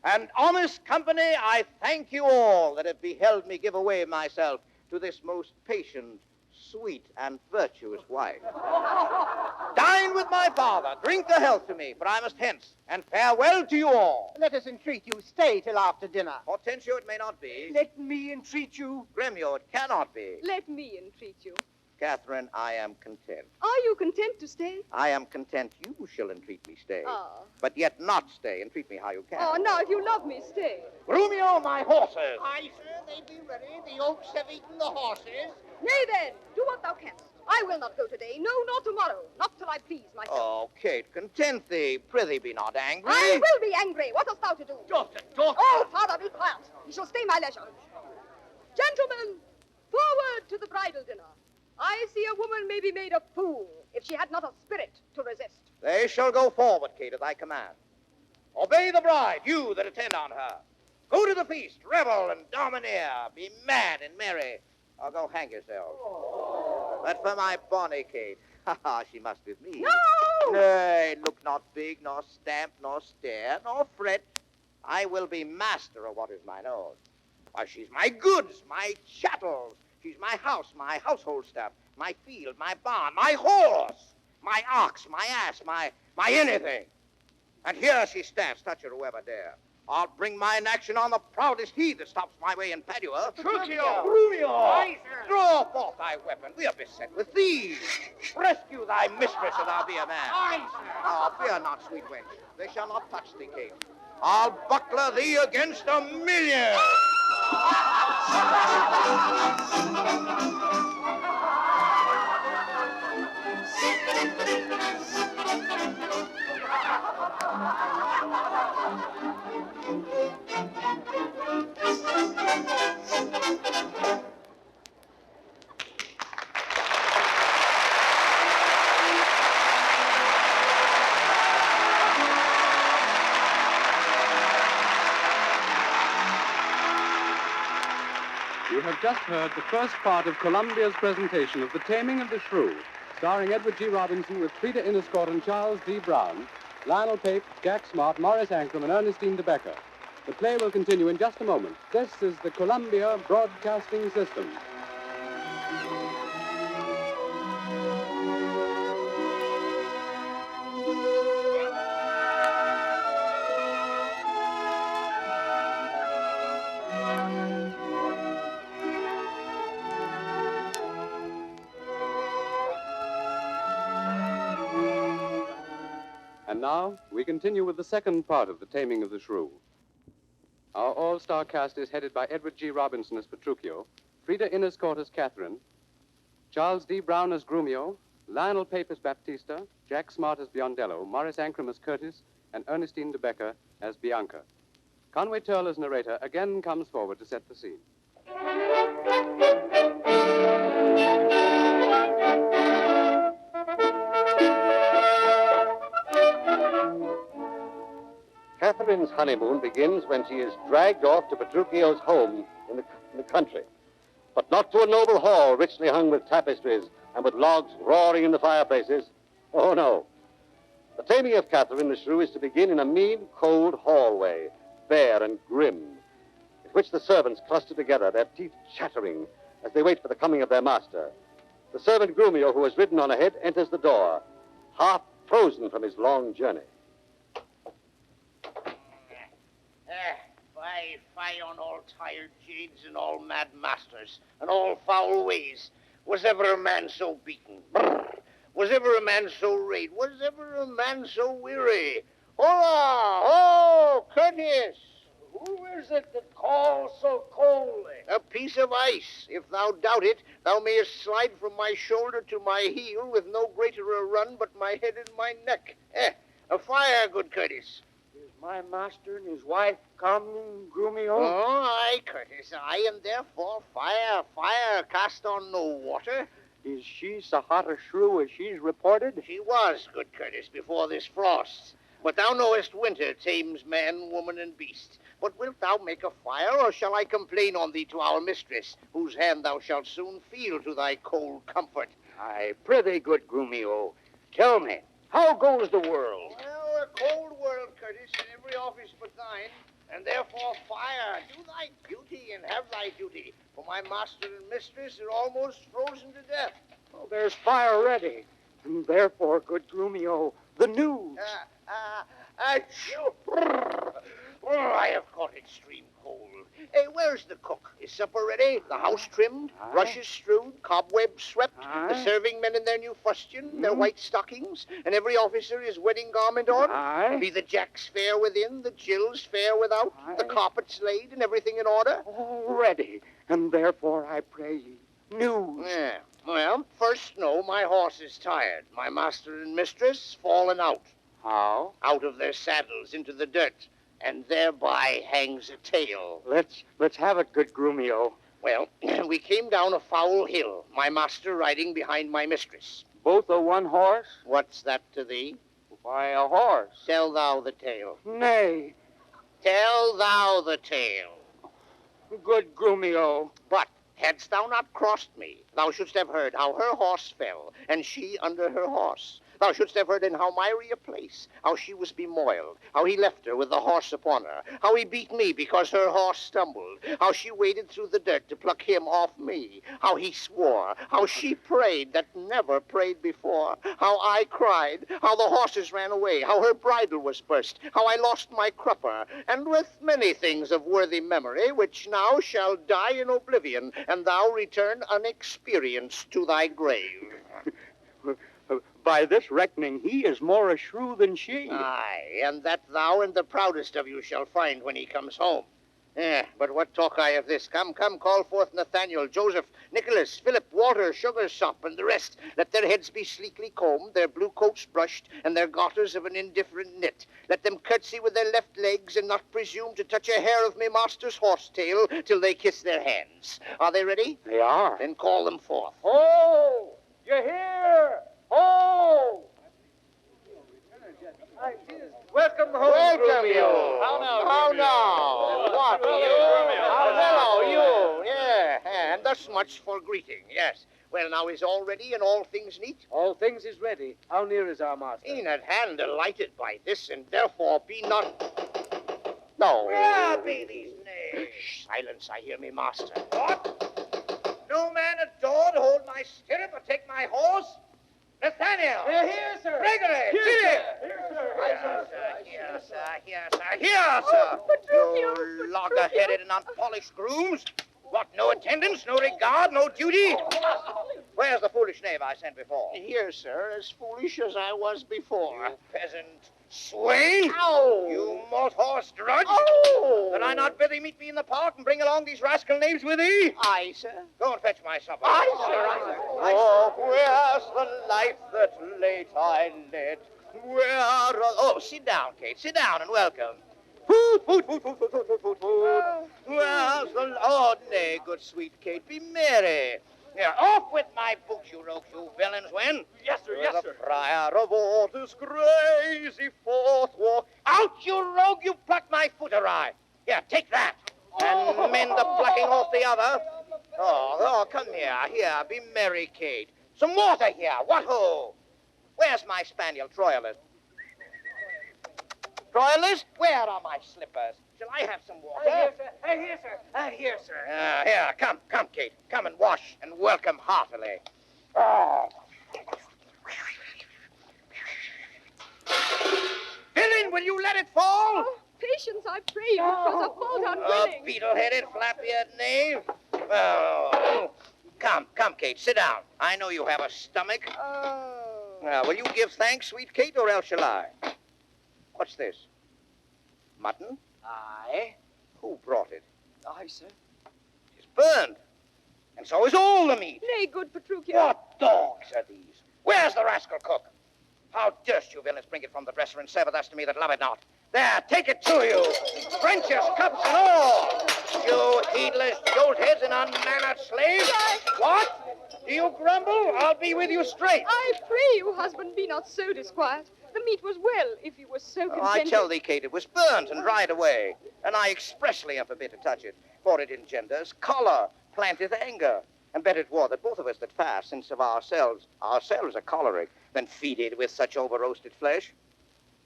Speaker 7: And honest company, I thank you all that have beheld me give away myself to this most patient, sweet, and virtuous wife. Dine with my father, drink the health to me, for I must hence, and farewell to you all.
Speaker 4: Let us entreat you stay till after dinner.
Speaker 7: Hortensio, it may not be.
Speaker 8: Let me entreat you.
Speaker 7: Gremio, it cannot be.
Speaker 5: Let me entreat you.
Speaker 7: Catherine, I am content.
Speaker 5: Are you content to stay?
Speaker 7: I am content you shall entreat me stay.
Speaker 5: Ah.
Speaker 7: But yet not stay. Entreat me how you can.
Speaker 5: Oh, now, if you love me, stay.
Speaker 7: Grumio, my horses.
Speaker 3: Aye, sir, they be ready. The oaks have eaten the horses.
Speaker 5: Nay, then, do what thou canst. I will not go today, no, nor tomorrow, not till I please myself.
Speaker 7: Oh, Kate, content thee. Prithee, be not angry.
Speaker 5: I will be angry. What hast thou to do?
Speaker 3: Daughter.
Speaker 5: Oh, father, be quiet. He shall stay my leisure. Gentlemen, forward to the bridal dinner. I see a woman may be made a fool if she had not a spirit to resist.
Speaker 7: They shall go forward, Kate, at thy command. Obey the bride, you that attend on her. Go to the feast, revel and domineer, be mad and merry, or go hang yourself. But for my bonny Kate, she must with me.
Speaker 5: No!
Speaker 7: Nay, look not big, nor stamp, nor stare, nor fret. I will be master of what is mine own. Why, she's my goods, my chattels. She's my house, my household stuff, my field, my barn, my horse, my ox, my ass, my anything. And here she stands, touch her whoever dare. I'll bring mine action on the proudest he that stops my way in Padua.
Speaker 3: Petruchio!
Speaker 7: Grumio!
Speaker 3: Aye, sir.
Speaker 7: Draw forth thy weapon. We are beset with thieves. Rescue thy mistress, and thou be a man.
Speaker 3: Aye, sir.
Speaker 7: Oh, fear not, sweet wench. They shall not touch thee, Kate. I'll buckler thee against 1,000,000.
Speaker 1: You have just heard the first part of Columbia's presentation of The Taming of the Shrew, starring Edward G. Robinson with Frida Inniscourt and Charles D. Brown, Lionel Pape, Jack Smart, Morris Ankrum, and Ernestine de Becker. The play will continue in just a moment. This is the Columbia Broadcasting System. And now, we continue with the second part of The Taming of the Shrew. Our all-star cast is headed by Edward G. Robinson as Petruchio, Frida Inniscourt as Catherine, Charles D. Brown as Grumio, Lionel Pape as Baptista, Jack Smart as Biondello, Morris Ankrum as Curtis, and Ernestine de Becker as Bianca. Conway Turle as narrator again comes forward to set the scene.
Speaker 2: Catherine's honeymoon begins when she is dragged off to Petruchio's home in the country. But not to a noble hall richly hung with tapestries and with logs roaring in the fireplaces. Oh, no. The taming of Catherine the Shrew is to begin in a mean, cold hallway, bare and grim, in which the servants cluster together, their teeth chattering as they wait for the coming of their master. The servant Grumio, who has ridden on ahead, enters the door, half frozen from his long journey.
Speaker 7: Fie on all tired jades and all mad masters and all foul ways. Was ever a man so beaten? Brrr. Was ever a man so rayed? Was ever a man so weary? Hola! Oh, Curtis! Who is it that calls so coldly? A piece of ice. If thou doubt it, thou mayest slide from my shoulder to my heel with no greater a run but my head and my neck. A fire, good Curtis.
Speaker 8: Is my master and his wife come, Grumio?
Speaker 7: Oh, aye, Curtis, aye, and therefore fire, cast on no water.
Speaker 8: Is she so hot a shrew as she's reported?
Speaker 7: She was, good Curtis, before this frost. But thou knowest winter tames man, woman, and beast. But wilt thou make a fire, or shall I complain on thee to our mistress, whose hand thou shalt soon feel to thy cold comfort?
Speaker 10: I prithee, good Grumio, tell me, how goes the world?
Speaker 7: Well, a cold world, Curtis, in every office but thine, and therefore fire. Do thy duty and have thy duty, for my master and mistress are almost frozen to death.
Speaker 8: Oh, there's fire ready, and therefore, good Grumio, the news.
Speaker 7: I have caught extreme cold. Hey, where's the cook? Is supper ready? The house trimmed?
Speaker 8: Aye.
Speaker 7: Rushes strewed? Cobwebs swept?
Speaker 8: Aye.
Speaker 7: The serving men in their new fustian? Their white stockings? And every officer his wedding garment on?
Speaker 8: Aye.
Speaker 7: Be the jacks fair within, the jills fair without,
Speaker 8: Aye.
Speaker 7: the carpets laid, and everything in order?
Speaker 8: All ready, and therefore I pray ye, news.
Speaker 7: Yeah. Well, first know my horse is tired. My master and mistress fallen out.
Speaker 8: How?
Speaker 7: Out of their saddles into the dirt, and thereby hangs a tale.
Speaker 8: Let's have it, good Grumio.
Speaker 7: Well, we came down a foul hill, my master riding behind my mistress.
Speaker 8: Both a one horse?
Speaker 7: What's that to thee?
Speaker 8: Why, a horse.
Speaker 7: Tell thou the tale.
Speaker 8: Nay,
Speaker 7: Tell thou the tale.
Speaker 8: good Grumio.
Speaker 7: But hadst thou not crossed me, thou shouldst have heard how her horse fell, and she under her horse. Thou shouldst have heard in how miry a place, how she was bemoiled, how he left her with the horse upon her, how he beat me because her horse stumbled, how she waded through the dirt to pluck him off me, how he swore, how she prayed that never prayed before, how I cried, how the horses ran away, how her bridle was burst, how I lost my crupper, and with many things of worthy memory, which now shall die in oblivion, and thou return unexperienced to thy grave.
Speaker 8: By this reckoning, he is more a shrew than she.
Speaker 7: Aye, and that thou and the proudest of you shall find when he comes home. But what talk I of this? Come, call forth Nathaniel, Joseph, Nicholas, Philip, Walter, Sugarsop, and the rest. Let their heads be sleekly combed, their blue coats brushed, and their garters of an indifferent knit. Let them curtsy with their left legs, and not presume to touch a hair of me master's horsetail till they kiss their hands. Are they ready?
Speaker 8: They are.
Speaker 7: Then call them forth.
Speaker 8: Oh, you hear? Oh! Welcome home,
Speaker 7: Welcome
Speaker 8: Grumio.
Speaker 7: you. How now? What? Hello, you. Yeah, and thus much for greeting, yes. Well, now is all ready and all things neat?
Speaker 10: All things is ready. How near is our master?
Speaker 7: In at hand, delighted by this, and therefore be not... No.
Speaker 3: Where be these knaves?
Speaker 7: Shh, silence, I hear me, master.
Speaker 3: What? No man at door to hold my stirrup or take my horse? Nathaniel!
Speaker 10: Here, sir.
Speaker 3: Gregory!
Speaker 10: Here,
Speaker 3: Here, sir! You logger-headed and unpolished grooms! What, no attendance, no regard, no duty? Where's the foolish knave I sent before?
Speaker 7: Here, sir, as foolish as I was before.
Speaker 3: You peasant swain!
Speaker 7: Ow!
Speaker 3: You malt horse drudge!
Speaker 7: Oh!
Speaker 3: Did I not bid thee meet me in the park and bring along these rascal knaves with thee?
Speaker 7: Aye, sir.
Speaker 3: Go and fetch my supper.
Speaker 7: Aye, sir.
Speaker 3: Oh, where's the life that late I led? Where are... Oh, sit down, Kate. Sit down and welcome. Food. Where's the... Oh, nay, good sweet Kate, be merry. Here, off with my books, you rogues, you villains, when?
Speaker 10: Yes, sir.
Speaker 3: The friar of Orders crazy forth walk. Out!
Speaker 7: Out, you rogue! You plucked my foot awry. Here, take that. And mend the plucking off the other. Oh, come here. Here, be merry, Kate. Some water here. What ho? Where's my spaniel, Troilus? Troilus, where are my slippers? Shall I have some water?
Speaker 8: Here, sir.
Speaker 7: Here, come, Kate. Come and wash and welcome heartily. Oh. Villain, will you let it fall?
Speaker 5: Oh, patience, I pray you, because a fault unwilling.
Speaker 7: Beetle-headed, flap-eared knave. Oh. Come, Kate, sit down. I know you have a stomach. Will you give thanks, sweet Kate, or else shall I? What's this? Mutton?
Speaker 8: Aye.
Speaker 7: Who brought it?
Speaker 8: Aye, sir.
Speaker 7: It's burned. And so is all the meat.
Speaker 5: Nay, good Petruchio.
Speaker 7: What dogs are these? Where's the rascal cook? How durst you villains bring it from the dresser and serve it thus to me that love it not? There, take it to you. Trenchers, cups, and all. You heedless joltheads and unmannered slaves. What? Do you grumble? I'll be with you straight.
Speaker 5: I pray you, husband, be not so disquiet. The meat was well, if you were so contented.
Speaker 7: I tell thee, Kate, it was burnt and dried away, and I expressly am forbid to touch it, for it engenders choler, planteth anger. And bet it were that both of us that fast, since of ourselves are choleric, than feed it with such over-roasted flesh.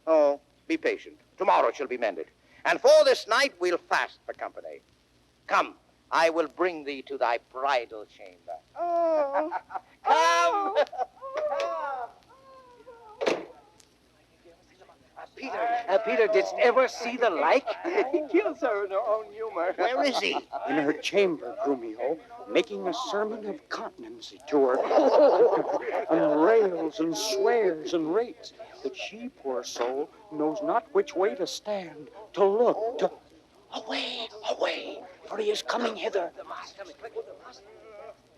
Speaker 7: Oh, be patient. Tomorrow it shall be mended. And for this night we'll fast for company. Come, I will bring thee to thy bridal chamber.
Speaker 5: Oh.
Speaker 7: Come!
Speaker 8: Peter, didst ever see the like? He kills her in her own humor.
Speaker 7: Where is he?
Speaker 10: In her chamber, Grumio, making a sermon of continency to her. And rails and swears and rates that she, poor soul, knows not which way to stand, to look, to... Away, for he is coming hither.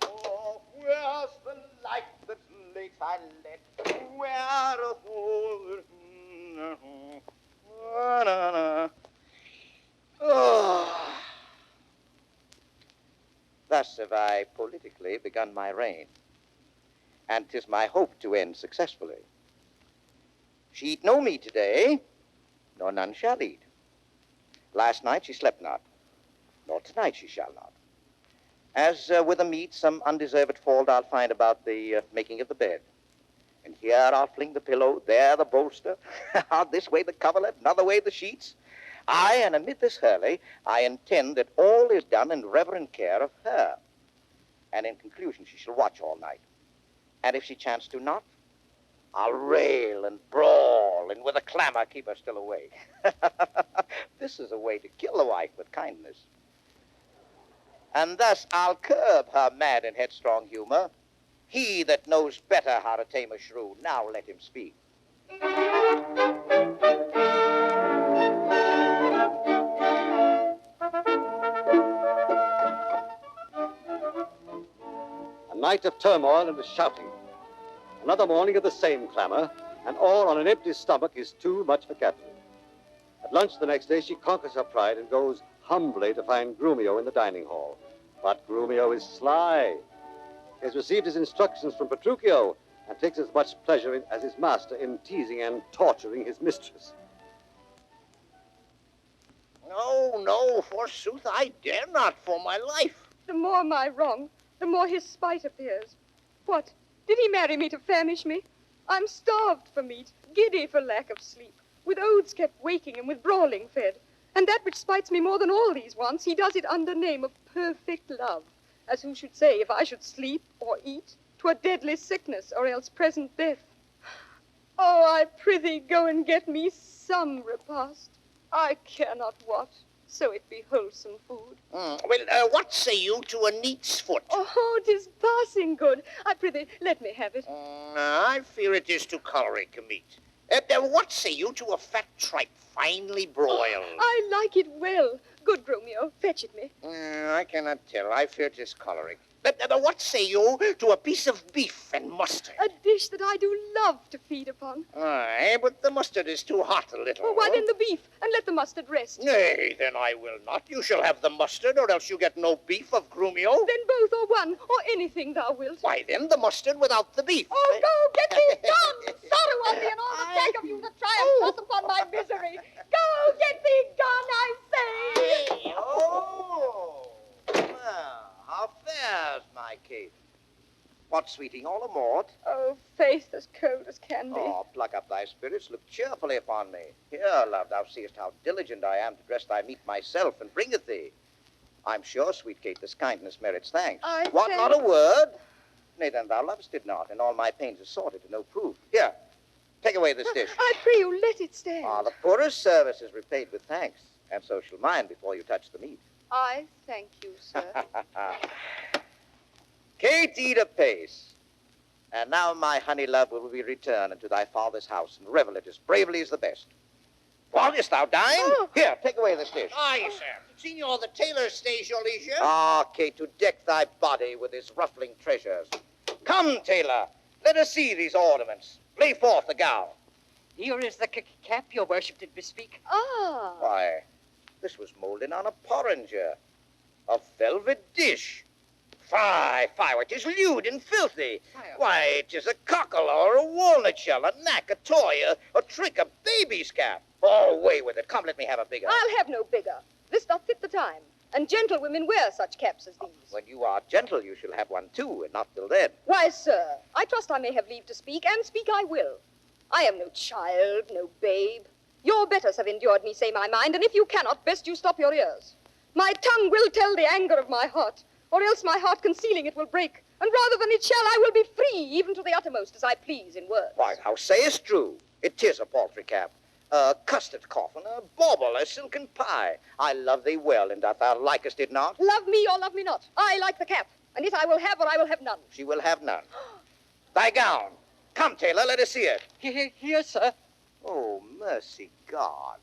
Speaker 7: Oh, where's the light that late I lit? Where Oh. Thus have I politically begun my reign, and 'tis my hope to end successfully. She eat no meat today, nor none shall eat. Last night she slept not, nor tonight she shall not. As with the meat, some undeserved fault I'll find about the making of the bed. And here I'll fling the pillow, there the bolster, this way the coverlet, another way the sheets. Aye, and amid this hurly, I intend that all is done in reverent care of her. And in conclusion, she shall watch all night. And if she chance to not, I'll rail and brawl, and with a clamor keep her still awake. This is a way to kill a wife with kindness. And thus I'll curb her mad and headstrong humor. He that knows better how to tame a shrew, now let him speak.
Speaker 2: A night of turmoil and of shouting. Another morning of the same clamor, and all on an empty stomach is too much for Catherine. At lunch the next day, she conquers her pride and goes humbly to find Grumio in the dining hall. But Grumio is sly. He has received his instructions from Petruchio and takes as much pleasure as his master in teasing and torturing his mistress.
Speaker 7: No, forsooth, I dare not for my life.
Speaker 5: The more my wrong, the more his spite appears. What? Did he marry me to famish me? I'm starved for meat, giddy for lack of sleep, with oaths kept waking and with brawling fed. And that which spites me more than all these wants, he does it under name of perfect love. As who should say, if I should sleep or eat, 'twere deadly sickness or else present death. Oh, I prithee go and get me some repast. I care not what, so it be wholesome food.
Speaker 7: Well, what say you to a neat's foot?
Speaker 5: Oh, 'tis passing good. I prithee, let me have it.
Speaker 7: I fear it is too choleric a meat. What say you to a fat tripe, finely broiled?
Speaker 5: I like it well. Good Grumio, fetch it me.
Speaker 7: I cannot tell. I fear 'tis choleric. What say you to a piece of beef and mustard?
Speaker 5: A dish that I do love to feed upon.
Speaker 7: Aye, but the mustard is too hot a little.
Speaker 5: Well, why then the beef, and let the mustard rest?
Speaker 7: Nay, then I will not. You shall have the mustard, or else you get no beef of Grumio.
Speaker 5: Then both, or one, or anything thou wilt.
Speaker 7: Why, then the mustard without the beef.
Speaker 5: Oh, go, get thee gone! Sorrow on thee and all the take of you that try and toss upon my misery.
Speaker 7: What, sweetie, all a mort?
Speaker 5: Oh, face as cold as can be.
Speaker 7: Oh, pluck up thy spirits, look cheerfully upon me. Here, love, thou seest how diligent I am to dress thy meat myself and bring it thee. I'm sure, sweet Kate, this kindness merits thanks. What, not a word? Nay, then, thou lovest it not, and all my pains are sorted to no proof. Here, take away this dish.
Speaker 5: I pray you, let it stand.
Speaker 7: Ah, the poorest service is repaid with thanks, and so shall mine before you touch the meat.
Speaker 5: I thank you, sir.
Speaker 7: Kate, eat apace. And now, my honey love, will we return unto thy father's house and revel it as bravely as the best. What, is thou dying?
Speaker 5: Oh.
Speaker 7: Here, take away this dish.
Speaker 3: Aye, sir. Signor, the tailor stays your leisure.
Speaker 7: Ah, Kate, to deck thy body with his ruffling treasures. Come, tailor, let us see these ornaments. Lay forth the gown.
Speaker 8: Here is the cap your worship did bespeak.
Speaker 5: Ah.
Speaker 7: Why, this was molded on a porringer, a velvet dish. Fie, it is lewd and filthy. Why, it is a cockle or a walnut shell, a knack, a toy, a trick, a baby's cap. Oh, away with it. Come, let me have a bigger.
Speaker 5: I'll have no bigger. This doth fit the time, and gentlewomen wear such caps as these.
Speaker 7: When you are gentle, you shall have one too, and not till then.
Speaker 5: Why, sir, I trust I may have leave to speak, and speak I will. I am no child, no babe. Your betters have endured me say my mind, and if you cannot, best you stop your ears. My tongue will tell the anger of my heart, or else my heart concealing it will break, and rather than it shall, I will be free, even to the uttermost, as I please in words.
Speaker 7: Why, thou sayest true. It is a paltry cap. A custard coffin, a bauble, a silken pie. I love thee well, and that thou likest it not.
Speaker 5: Love me or love me not, I like the cap, and it I will have or I will have none.
Speaker 7: She will have none. Thy gown. Come, tailor, let us see it.
Speaker 8: Here, sir.
Speaker 7: Oh, mercy God.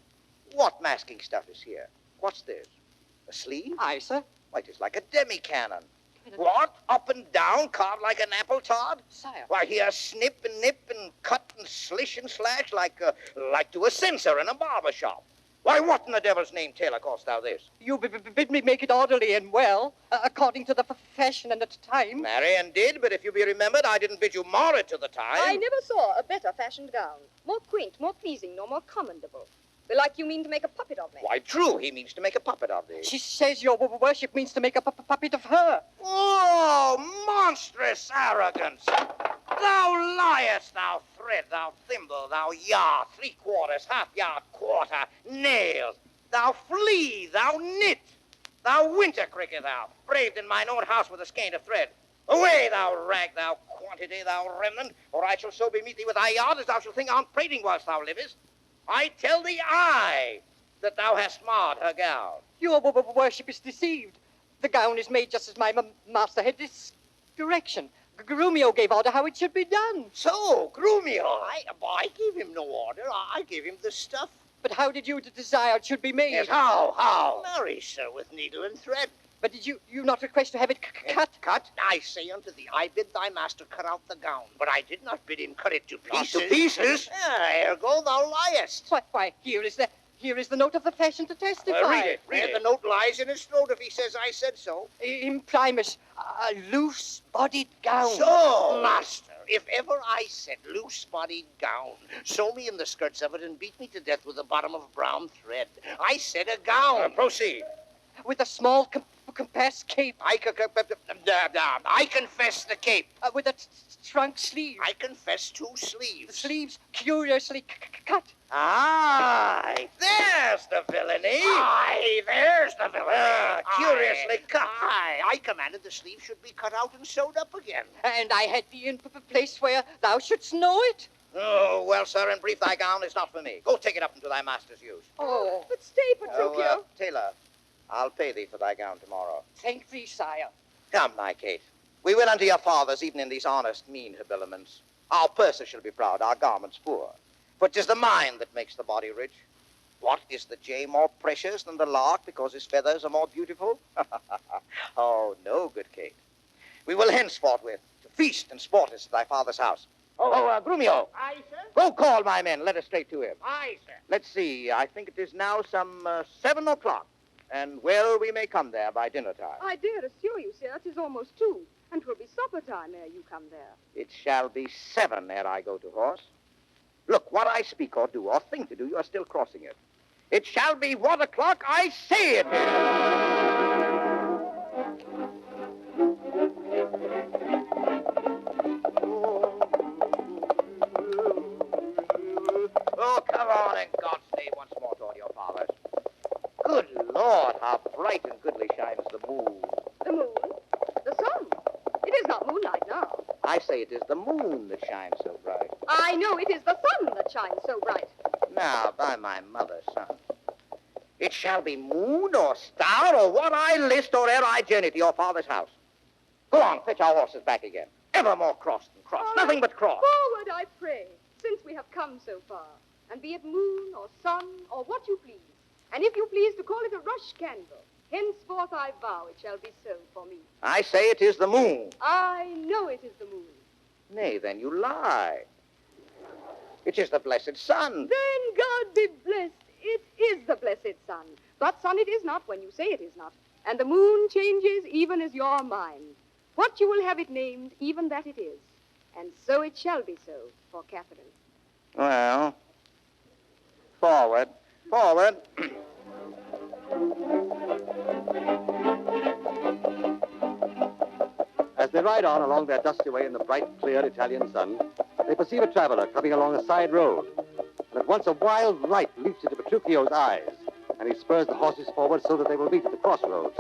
Speaker 7: What masking stuff is here? What's this? A sleeve?
Speaker 8: Aye, sir.
Speaker 7: Why, it is like a demi-cannon. What? Up and down, carved like an apple tart?
Speaker 8: Sire.
Speaker 7: Why, here snip and nip and cut and slish and slash like to a censer in a barber shop. Why, what in the devil's name, tailor, callest thou this?
Speaker 8: You bid me make it orderly and well, according to the fashion and the time.
Speaker 7: Marry, and did, but if you be remembered, I didn't bid you mar it to the time.
Speaker 5: I never saw a better fashioned gown, more quaint, more pleasing, nor more commendable. Belike you mean to make a puppet of me.
Speaker 7: Why, true, he means to make a puppet of thee.
Speaker 8: She says your worship means to make a puppet of her.
Speaker 7: Oh, monstrous arrogance! Thou liest, thou thread, thou thimble, thou yard, 3/4, half-yard, quarter, nail. Thou flea, thou knit, thou winter cricket, thou, braved in mine own house with a skein of thread. Away, thou rag, thou quantity, thou remnant, or I shall so bemeet thee with thy yard as thou shalt think on prating whilst thou livest. I tell thee, that thou hast marred her gown.
Speaker 8: Your worship is deceived. The gown is made just as my master had this direction. Grumio gave order how it should be done.
Speaker 7: So, Grumio?
Speaker 3: I gave him no order. I gave him the stuff.
Speaker 8: But how did you desire it should be made?
Speaker 7: Yes, how?
Speaker 3: Marry, sir, with needle and thread.
Speaker 8: But did you not request to have it cut?
Speaker 7: Cut?
Speaker 3: I say unto thee, I bid thy master cut out the gown, but I did not bid him cut it to pieces.
Speaker 7: Not to pieces?
Speaker 3: Ergo thou liest.
Speaker 8: Why, here is the note of the fashion to testify.
Speaker 7: Read it.
Speaker 3: The note lies in his throat if he says I said so.
Speaker 8: Imprimus, a loose-bodied gown.
Speaker 3: So, master, if ever I said loose-bodied gown, sew me in the skirts of it and beat me to death with a bottom of brown thread. I said a gown.
Speaker 7: Proceed.
Speaker 8: With a small compass cape.
Speaker 3: I confess the cape.
Speaker 8: With a trunk sleeve.
Speaker 3: I confess 2
Speaker 8: The
Speaker 3: sleeves.
Speaker 8: sleeves curiously cut.
Speaker 7: Aye, there's the villainy.
Speaker 3: Aye, there's the villainy.
Speaker 7: Curiously cut.
Speaker 3: Aye, I commanded the sleeve should be cut out and sewed up again.
Speaker 8: And I had thee in place where thou shouldst know it.
Speaker 7: Oh, well, sir, in brief, thy gown is not for me. Go take it up into thy master's use.
Speaker 8: Oh,
Speaker 5: But stay, Petruchio.
Speaker 7: Tailor, I'll pay thee for thy gown tomorrow.
Speaker 8: thank thee, sire.
Speaker 7: Come, my Kate. We will unto your fathers, even in these honest, mean habiliments. Our purses shall be proud, our garments poor. For 'tis the mind that makes the body rich. What, is the jay more precious than the lark because his feathers are more beautiful? Oh, no, good Kate. We will henceforth to feast and sport us at thy father's house. Grumio,
Speaker 3: Aye, sir.
Speaker 7: go call my men. Let us straight to him.
Speaker 3: Aye, sir.
Speaker 7: Let's see. I think it is now some 7 o'clock. And, well, we may come there by dinner time.
Speaker 5: I dare assure you, sir, 'tis almost 2, and 'twill be supper time ere you come there.
Speaker 7: It shall be 7 ere I go to horse. Look, what I speak or do or think to do, you are still crossing it. It shall be what o'clock I say it is. on in God's name once more toward your fathers. Good Lord, how bright and goodly shines the moon.
Speaker 5: The moon? The sun? It is not moonlight now.
Speaker 7: I say it is the moon that shines so bright.
Speaker 5: I know it is the sun that shines so bright.
Speaker 7: Now, by my mother, son, it shall be moon or star or what I list or ere I journey to your father's house. Go on, fetch our horses back again. Ever more cross than cross.
Speaker 5: All
Speaker 7: Nothing
Speaker 5: right,
Speaker 7: but cross.
Speaker 5: Forward, I pray, since we have come so far. And be it moon or sun or what you please. And if you please to call it a rush candle, henceforth I vow it shall be so for me.
Speaker 7: I say it is the moon.
Speaker 5: I know it is the moon.
Speaker 7: Nay, then you lie. It is the blessed sun.
Speaker 5: Then God be blessed. It is the blessed sun. But sun it is not when you say it is not. And the moon changes even as your mind. What you will have it named, even that it is. And so it shall be so for Catherine.
Speaker 7: Well, forward, forward.
Speaker 2: As they ride on along their dusty way in the bright, clear Italian sun, they perceive a traveler coming along a side road. And at once a wild light leaps into Petruchio's eyes, and he spurs the horses forward so that they will meet at the crossroads.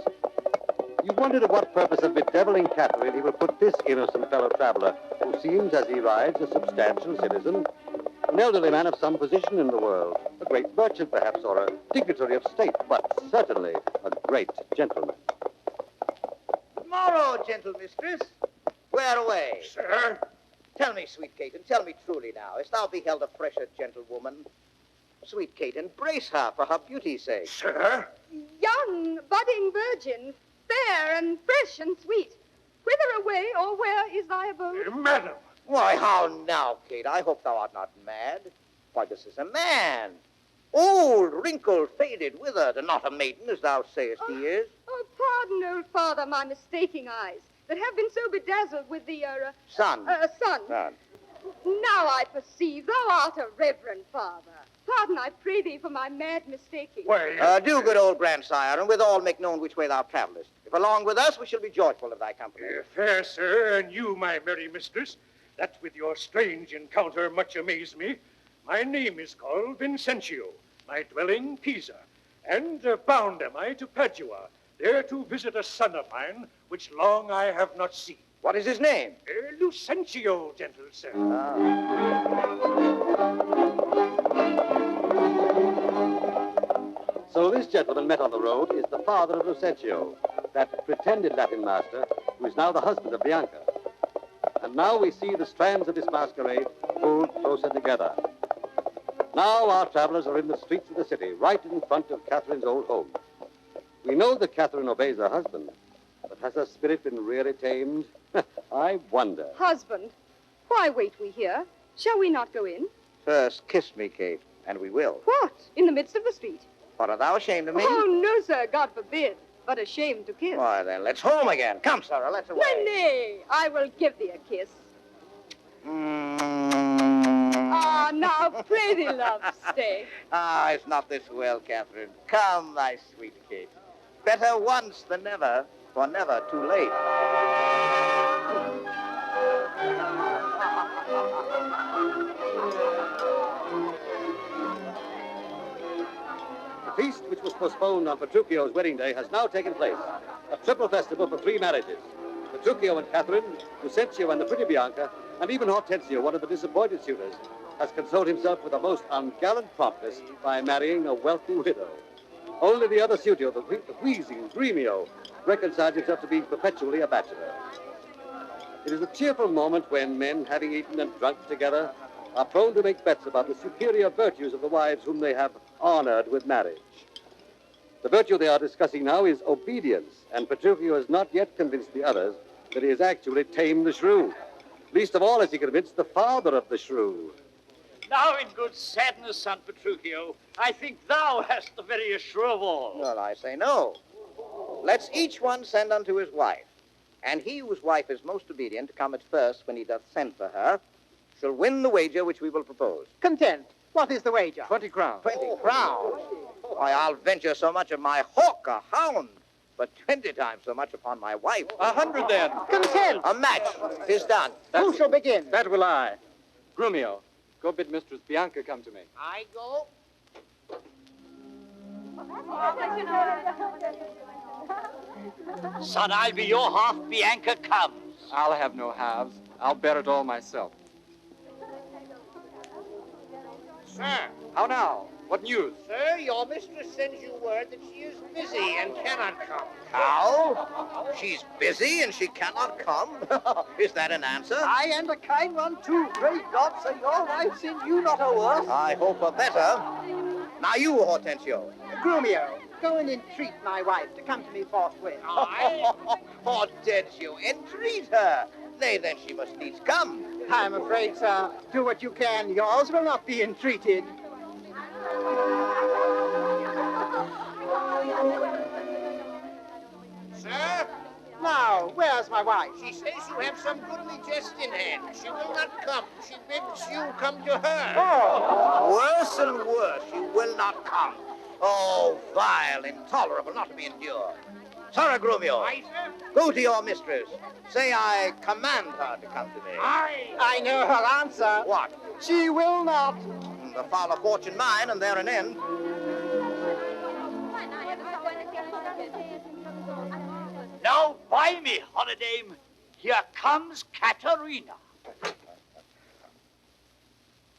Speaker 2: You wonder to what purpose of bedeviling Catherine he will put this innocent fellow traveler, who seems, as he rides, a substantial citizen, an elderly man of some position in the world, a great merchant, perhaps, or a dignitary of state, but certainly a great gentleman.
Speaker 7: Tomorrow, gentle mistress. Where away?
Speaker 9: Sir?
Speaker 7: Tell me, sweet Kate, and tell me truly now, hast thou beheld a fresher gentlewoman? Sweet Kate, embrace her for her beauty's sake.
Speaker 9: Sir?
Speaker 5: Young, budding virgin, fair and fresh and sweet. Whither away, or where is thy abode?
Speaker 9: Madam.
Speaker 7: Why, how now, Kate? I hope thou art not mad. Why, this is a man. Old, wrinkled, faded, withered, and not a maiden, as thou sayest he is.
Speaker 5: Oh, pardon, old father, my mistaking eyes, that have been so bedazzled with the,
Speaker 7: Sun.
Speaker 5: sun.
Speaker 7: Son.
Speaker 5: Now I perceive thou art a reverend father. Pardon, I pray thee, for my mad mistaking.
Speaker 9: Why,
Speaker 7: Do, good old grandsire, and withal make known which way thou travellest. If along with us, we shall be joyful of thy company.
Speaker 9: fair sir, and you, my merry mistress, that with your strange encounter much amaze me. My name is called Vincentio, my dwelling Pisa, and bound am I to Padua, there to visit a son of mine, which long I have not seen.
Speaker 7: What is his name?
Speaker 9: Lucentio, gentle sir.
Speaker 2: So this gentleman met on the road is the father of Lucentio, that pretended Latin master, who is now the husband of Bianca. And now we see the strands of this masquerade pulled closer together. Now our travelers are in the streets of the city, right in front of Catherine's old home. We know that Catherine obeys her husband, but has her spirit been really tamed? I wonder.
Speaker 5: Husband, why wait we here? Shall we not go in?
Speaker 7: First, kiss me, Kate, and we will.
Speaker 5: What? In the midst of the street?
Speaker 7: What, art thou ashamed of me?
Speaker 5: Oh, no, sir, God forbid, but ashamed to kiss.
Speaker 7: Why, then, let's home again. Come, Sarah, let's away.
Speaker 5: Nay, nay, I will give thee a kiss. Ah, now, pray thee, love, stay.
Speaker 7: It's not this well, Catherine. Come, my sweet Kate. Better once than never, for never too late.
Speaker 2: The feast, which was postponed on Petruchio's wedding day, has now taken place. A triple festival for 3 marriages. Petruchio and Catherine, Lucentio and the pretty Bianca, and even Hortensio, one of the disappointed suitors, has consoled himself with a most ungallant promptness by marrying a wealthy widow. Only the other suitor, the wheezing Gremio, reconciles himself to being perpetually a bachelor. It is a cheerful moment when men, having eaten and drunk together, are prone to make bets about the superior virtues of the wives whom they have honored with marriage. The virtue they are discussing now is obedience, and Petruchio has not yet convinced the others that he has actually tamed the shrew. Least of all has he convinced the father of the shrew.
Speaker 3: Now, in good sadness, son Petruchio, I think thou hast the veriest shrew of all.
Speaker 7: Well, I say no. Let's each one send unto his wife, and he whose wife is most obedient to come at first when he doth send for her, shall win the wager which we will propose.
Speaker 4: Content. What is the wager?
Speaker 9: 20 crowns.
Speaker 7: 20 crowns? Why, I'll venture so much of my hawk, a hound, but 20 times so much upon my wife.
Speaker 10: 100 then.
Speaker 4: Content.
Speaker 7: A match. 'Tis done.
Speaker 4: Who shall begin?
Speaker 10: That will I. Grumio, go bid Mistress Bianca come to me.
Speaker 3: I go. Son, I'll be your half, Bianca comes.
Speaker 10: I'll have no halves. I'll bear it all myself.
Speaker 9: Sir.
Speaker 10: How now? What news?
Speaker 9: Sir, your mistress sends you word that she is busy and cannot come.
Speaker 7: How? She's busy and she cannot come? Is that an answer?
Speaker 8: Aye, and a kind one, too. Great God, sir, your wife sends you not a worse.
Speaker 7: I hope a better. Now you, Hortensio.
Speaker 4: Grumio, go and entreat my wife to come to me forthwith.
Speaker 7: Hortensio, entreat her. Nay, then she must needs come.
Speaker 4: I'm afraid, sir, do what you can. Yours will not be entreated.
Speaker 9: Sir?
Speaker 4: Now, where's my wife?
Speaker 9: She says you have some goodly jest in hand. She will not come. She bids you come to her.
Speaker 7: Worse and worse, she will not come. Oh, vile, intolerable, not to be endured. Sir Grumio,
Speaker 9: Aye, sir?
Speaker 7: go to your mistress. Say I command her to come to me.
Speaker 9: Aye.
Speaker 4: I know her answer.
Speaker 7: What?
Speaker 4: She will not.
Speaker 7: The foul of fortune mine, and there an end.
Speaker 3: Now, by me, Holidame, here comes Katerina.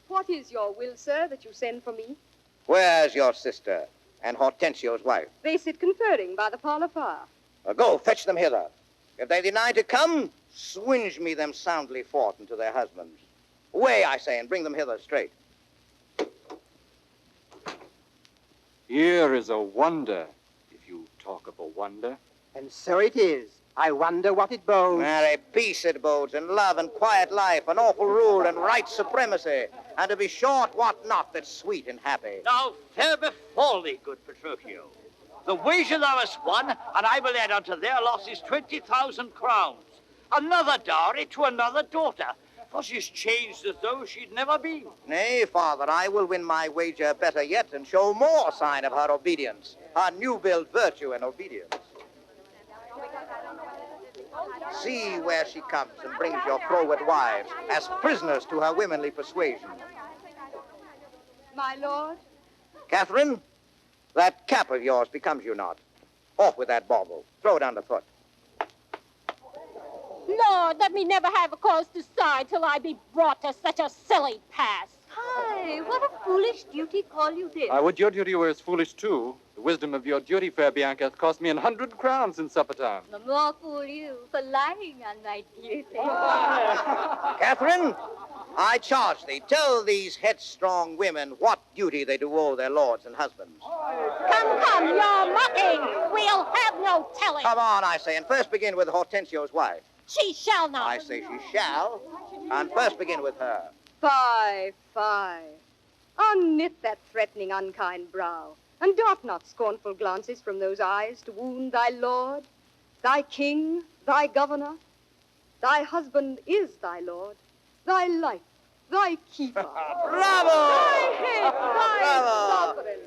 Speaker 5: What is your will, sir, that you send for me?
Speaker 7: Where's your sister and Hortensio's wife?
Speaker 5: They sit conferring by the parlor fire.
Speaker 7: Go, fetch them hither. If they deny to come, swinge me them soundly forth unto their husbands. Away, I say, and bring them hither straight.
Speaker 10: Here is a wonder, if you talk of a wonder.
Speaker 4: And so it is. I wonder what it bodes.
Speaker 7: Marry, peace it bodes, and love and quiet life, and awful rule and right supremacy, and to be short, what not that's sweet and happy.
Speaker 3: Now, fair befall thee, good Petruchio. The wager thou hast won, and I will add unto their losses 20,000 crowns. Another dowry to another daughter, for she's changed as though she'd never been.
Speaker 7: Nay, father, I will win my wager better yet, and show more sign of her obedience, her new-built virtue and obedience. See where she comes and brings your froward wives as prisoners to her womanly persuasion.
Speaker 5: My lord?
Speaker 7: Catherine, that cap of yours becomes you not. Off with that bauble. Throw it underfoot.
Speaker 11: Lord, let me never have a cause to sigh till I be brought to such a silly pass.
Speaker 6: Hi, what a foolish duty call you this.
Speaker 10: Would your duty were as foolish, too. The wisdom of your duty, fair Bianca, hath cost me 100 crowns in supper time.
Speaker 6: The more fool you for lying on my duty.
Speaker 7: Catherine, I charge thee, tell these headstrong women what duty they do owe their lords and husbands.
Speaker 11: Come, you're mocking. We'll have no telling.
Speaker 7: Come on, I say, and first begin with Hortensio's wife.
Speaker 11: She shall not.
Speaker 7: I say she shall, and first begin with her.
Speaker 5: Fie, fie. Unknit that threatening, unkind brow, and dart not scornful glances from those eyes to wound thy lord, thy king, thy governor. Thy husband is thy lord, thy life, thy keeper.
Speaker 7: Bravo!
Speaker 5: Thy head, thy
Speaker 7: Bravo!
Speaker 5: sovereign,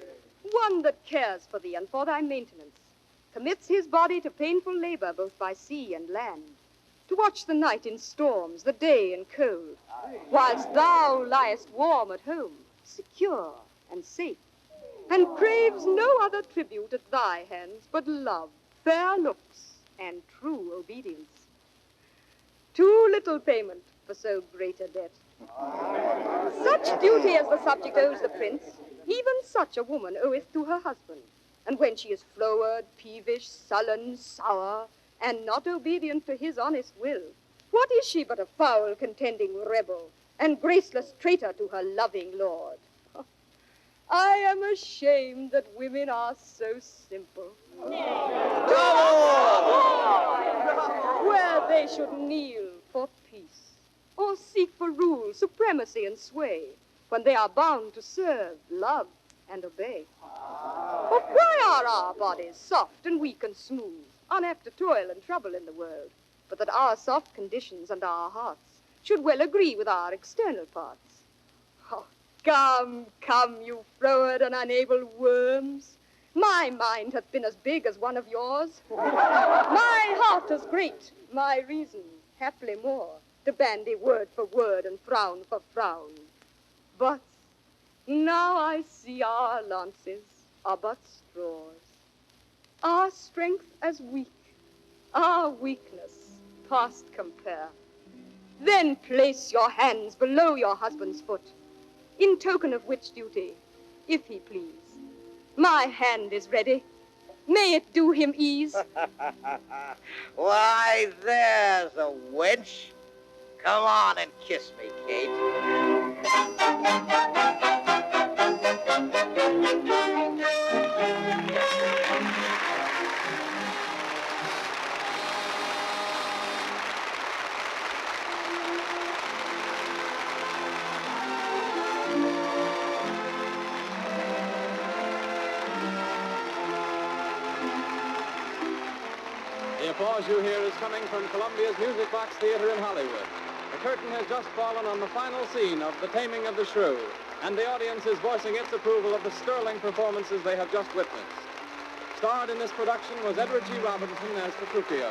Speaker 5: one that cares for thee and for thy maintenance, commits his body to painful labor both by sea and land, to watch the night in storms, the day in cold, whilst thou liest warm at home, secure and safe, and craves no other tribute at thy hands but love, fair looks, and true obedience. Too little payment for so great a debt. Such duty as the subject owes the prince, even such a woman oweth to her husband. And when she is froward, peevish, sullen, sour, and not obedient to his honest will, what is she but a foul contending rebel, and graceless traitor to her loving lord? I am ashamed that women are so simple. Where they should kneel for peace, or seek for rule, supremacy, and sway, when they are bound to serve, love, and obey. But why are our bodies soft and weak and smooth, unapt to toil and trouble in the world, but that our soft conditions and our hearts should well agree with our external parts? Oh, come, you froward and unable worms. My mind hath been as big as one of yours. My heart as great, my reason haply more, to bandy word for word and frown for frown. But now I see our lances, are but straws. Our strength as weak, our weakness past compare. Then place your hands below your husband's foot, in token of which duty, if he please. My hand is ready. May it do him ease.
Speaker 7: Why, there's a wench. Come on and kiss me, Kate.
Speaker 1: The applause you hear is coming from Columbia's Music Box Theater in Hollywood. The curtain has just fallen on the final scene of The Taming of the Shrew, and the audience is voicing its approval of the sterling performances they have just witnessed. Starred in this production was Edward G. Robinson as Petruchio.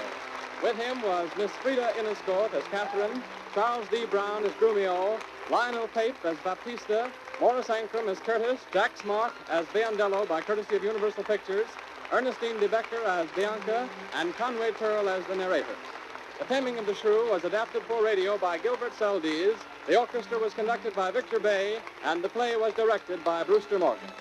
Speaker 1: With him was Miss Frida Inniscourt as Catherine, Charles D. Brown as Grumio, Lionel Pape as Baptista, Morris Ankrum as Curtis, Jack Smart as Biondello by courtesy of Universal Pictures, Ernestine de Becker as Bianca, and Conway Turl as the narrators. The Taming of the Shrew was adapted for radio by Gilbert Seldes, the orchestra was conducted by Victor Bay, and the play was directed by Brewster Morgan.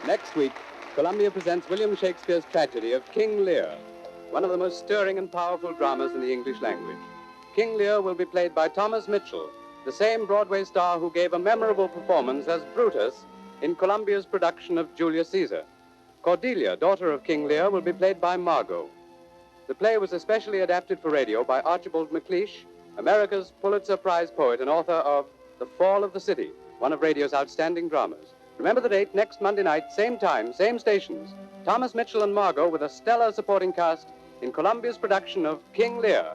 Speaker 12: Next week, Columbia presents William Shakespeare's tragedy of King Lear, one of the most stirring and powerful dramas in the English language. King Lear will be played by Thomas Mitchell, the same Broadway star who gave a memorable performance as Brutus in Columbia's production of Julius Caesar. Cordelia, daughter of King Lear, will be played by Margot. The play was especially adapted for radio by Archibald MacLeish, America's Pulitzer Prize poet and author of The Fall of the City, one of radio's outstanding dramas. Remember the date, next Monday night, same time, same stations. Thomas Mitchell and Margot with a stellar supporting cast in Columbia's production of King Lear.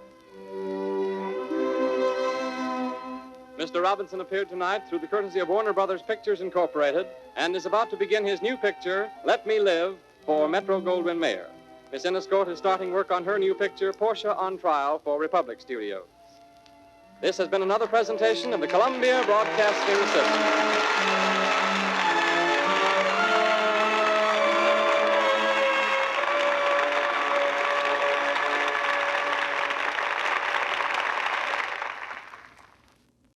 Speaker 1: Mr. Robinson appeared tonight through the courtesy of Warner Brothers Pictures Incorporated and is about to begin his new picture, Let Me Live, for Metro-Goldwyn-Mayer. Miss Inniscourt is starting work on her new picture, Portia on Trial, for Republic Studios. This has been another presentation of the Columbia Broadcasting System.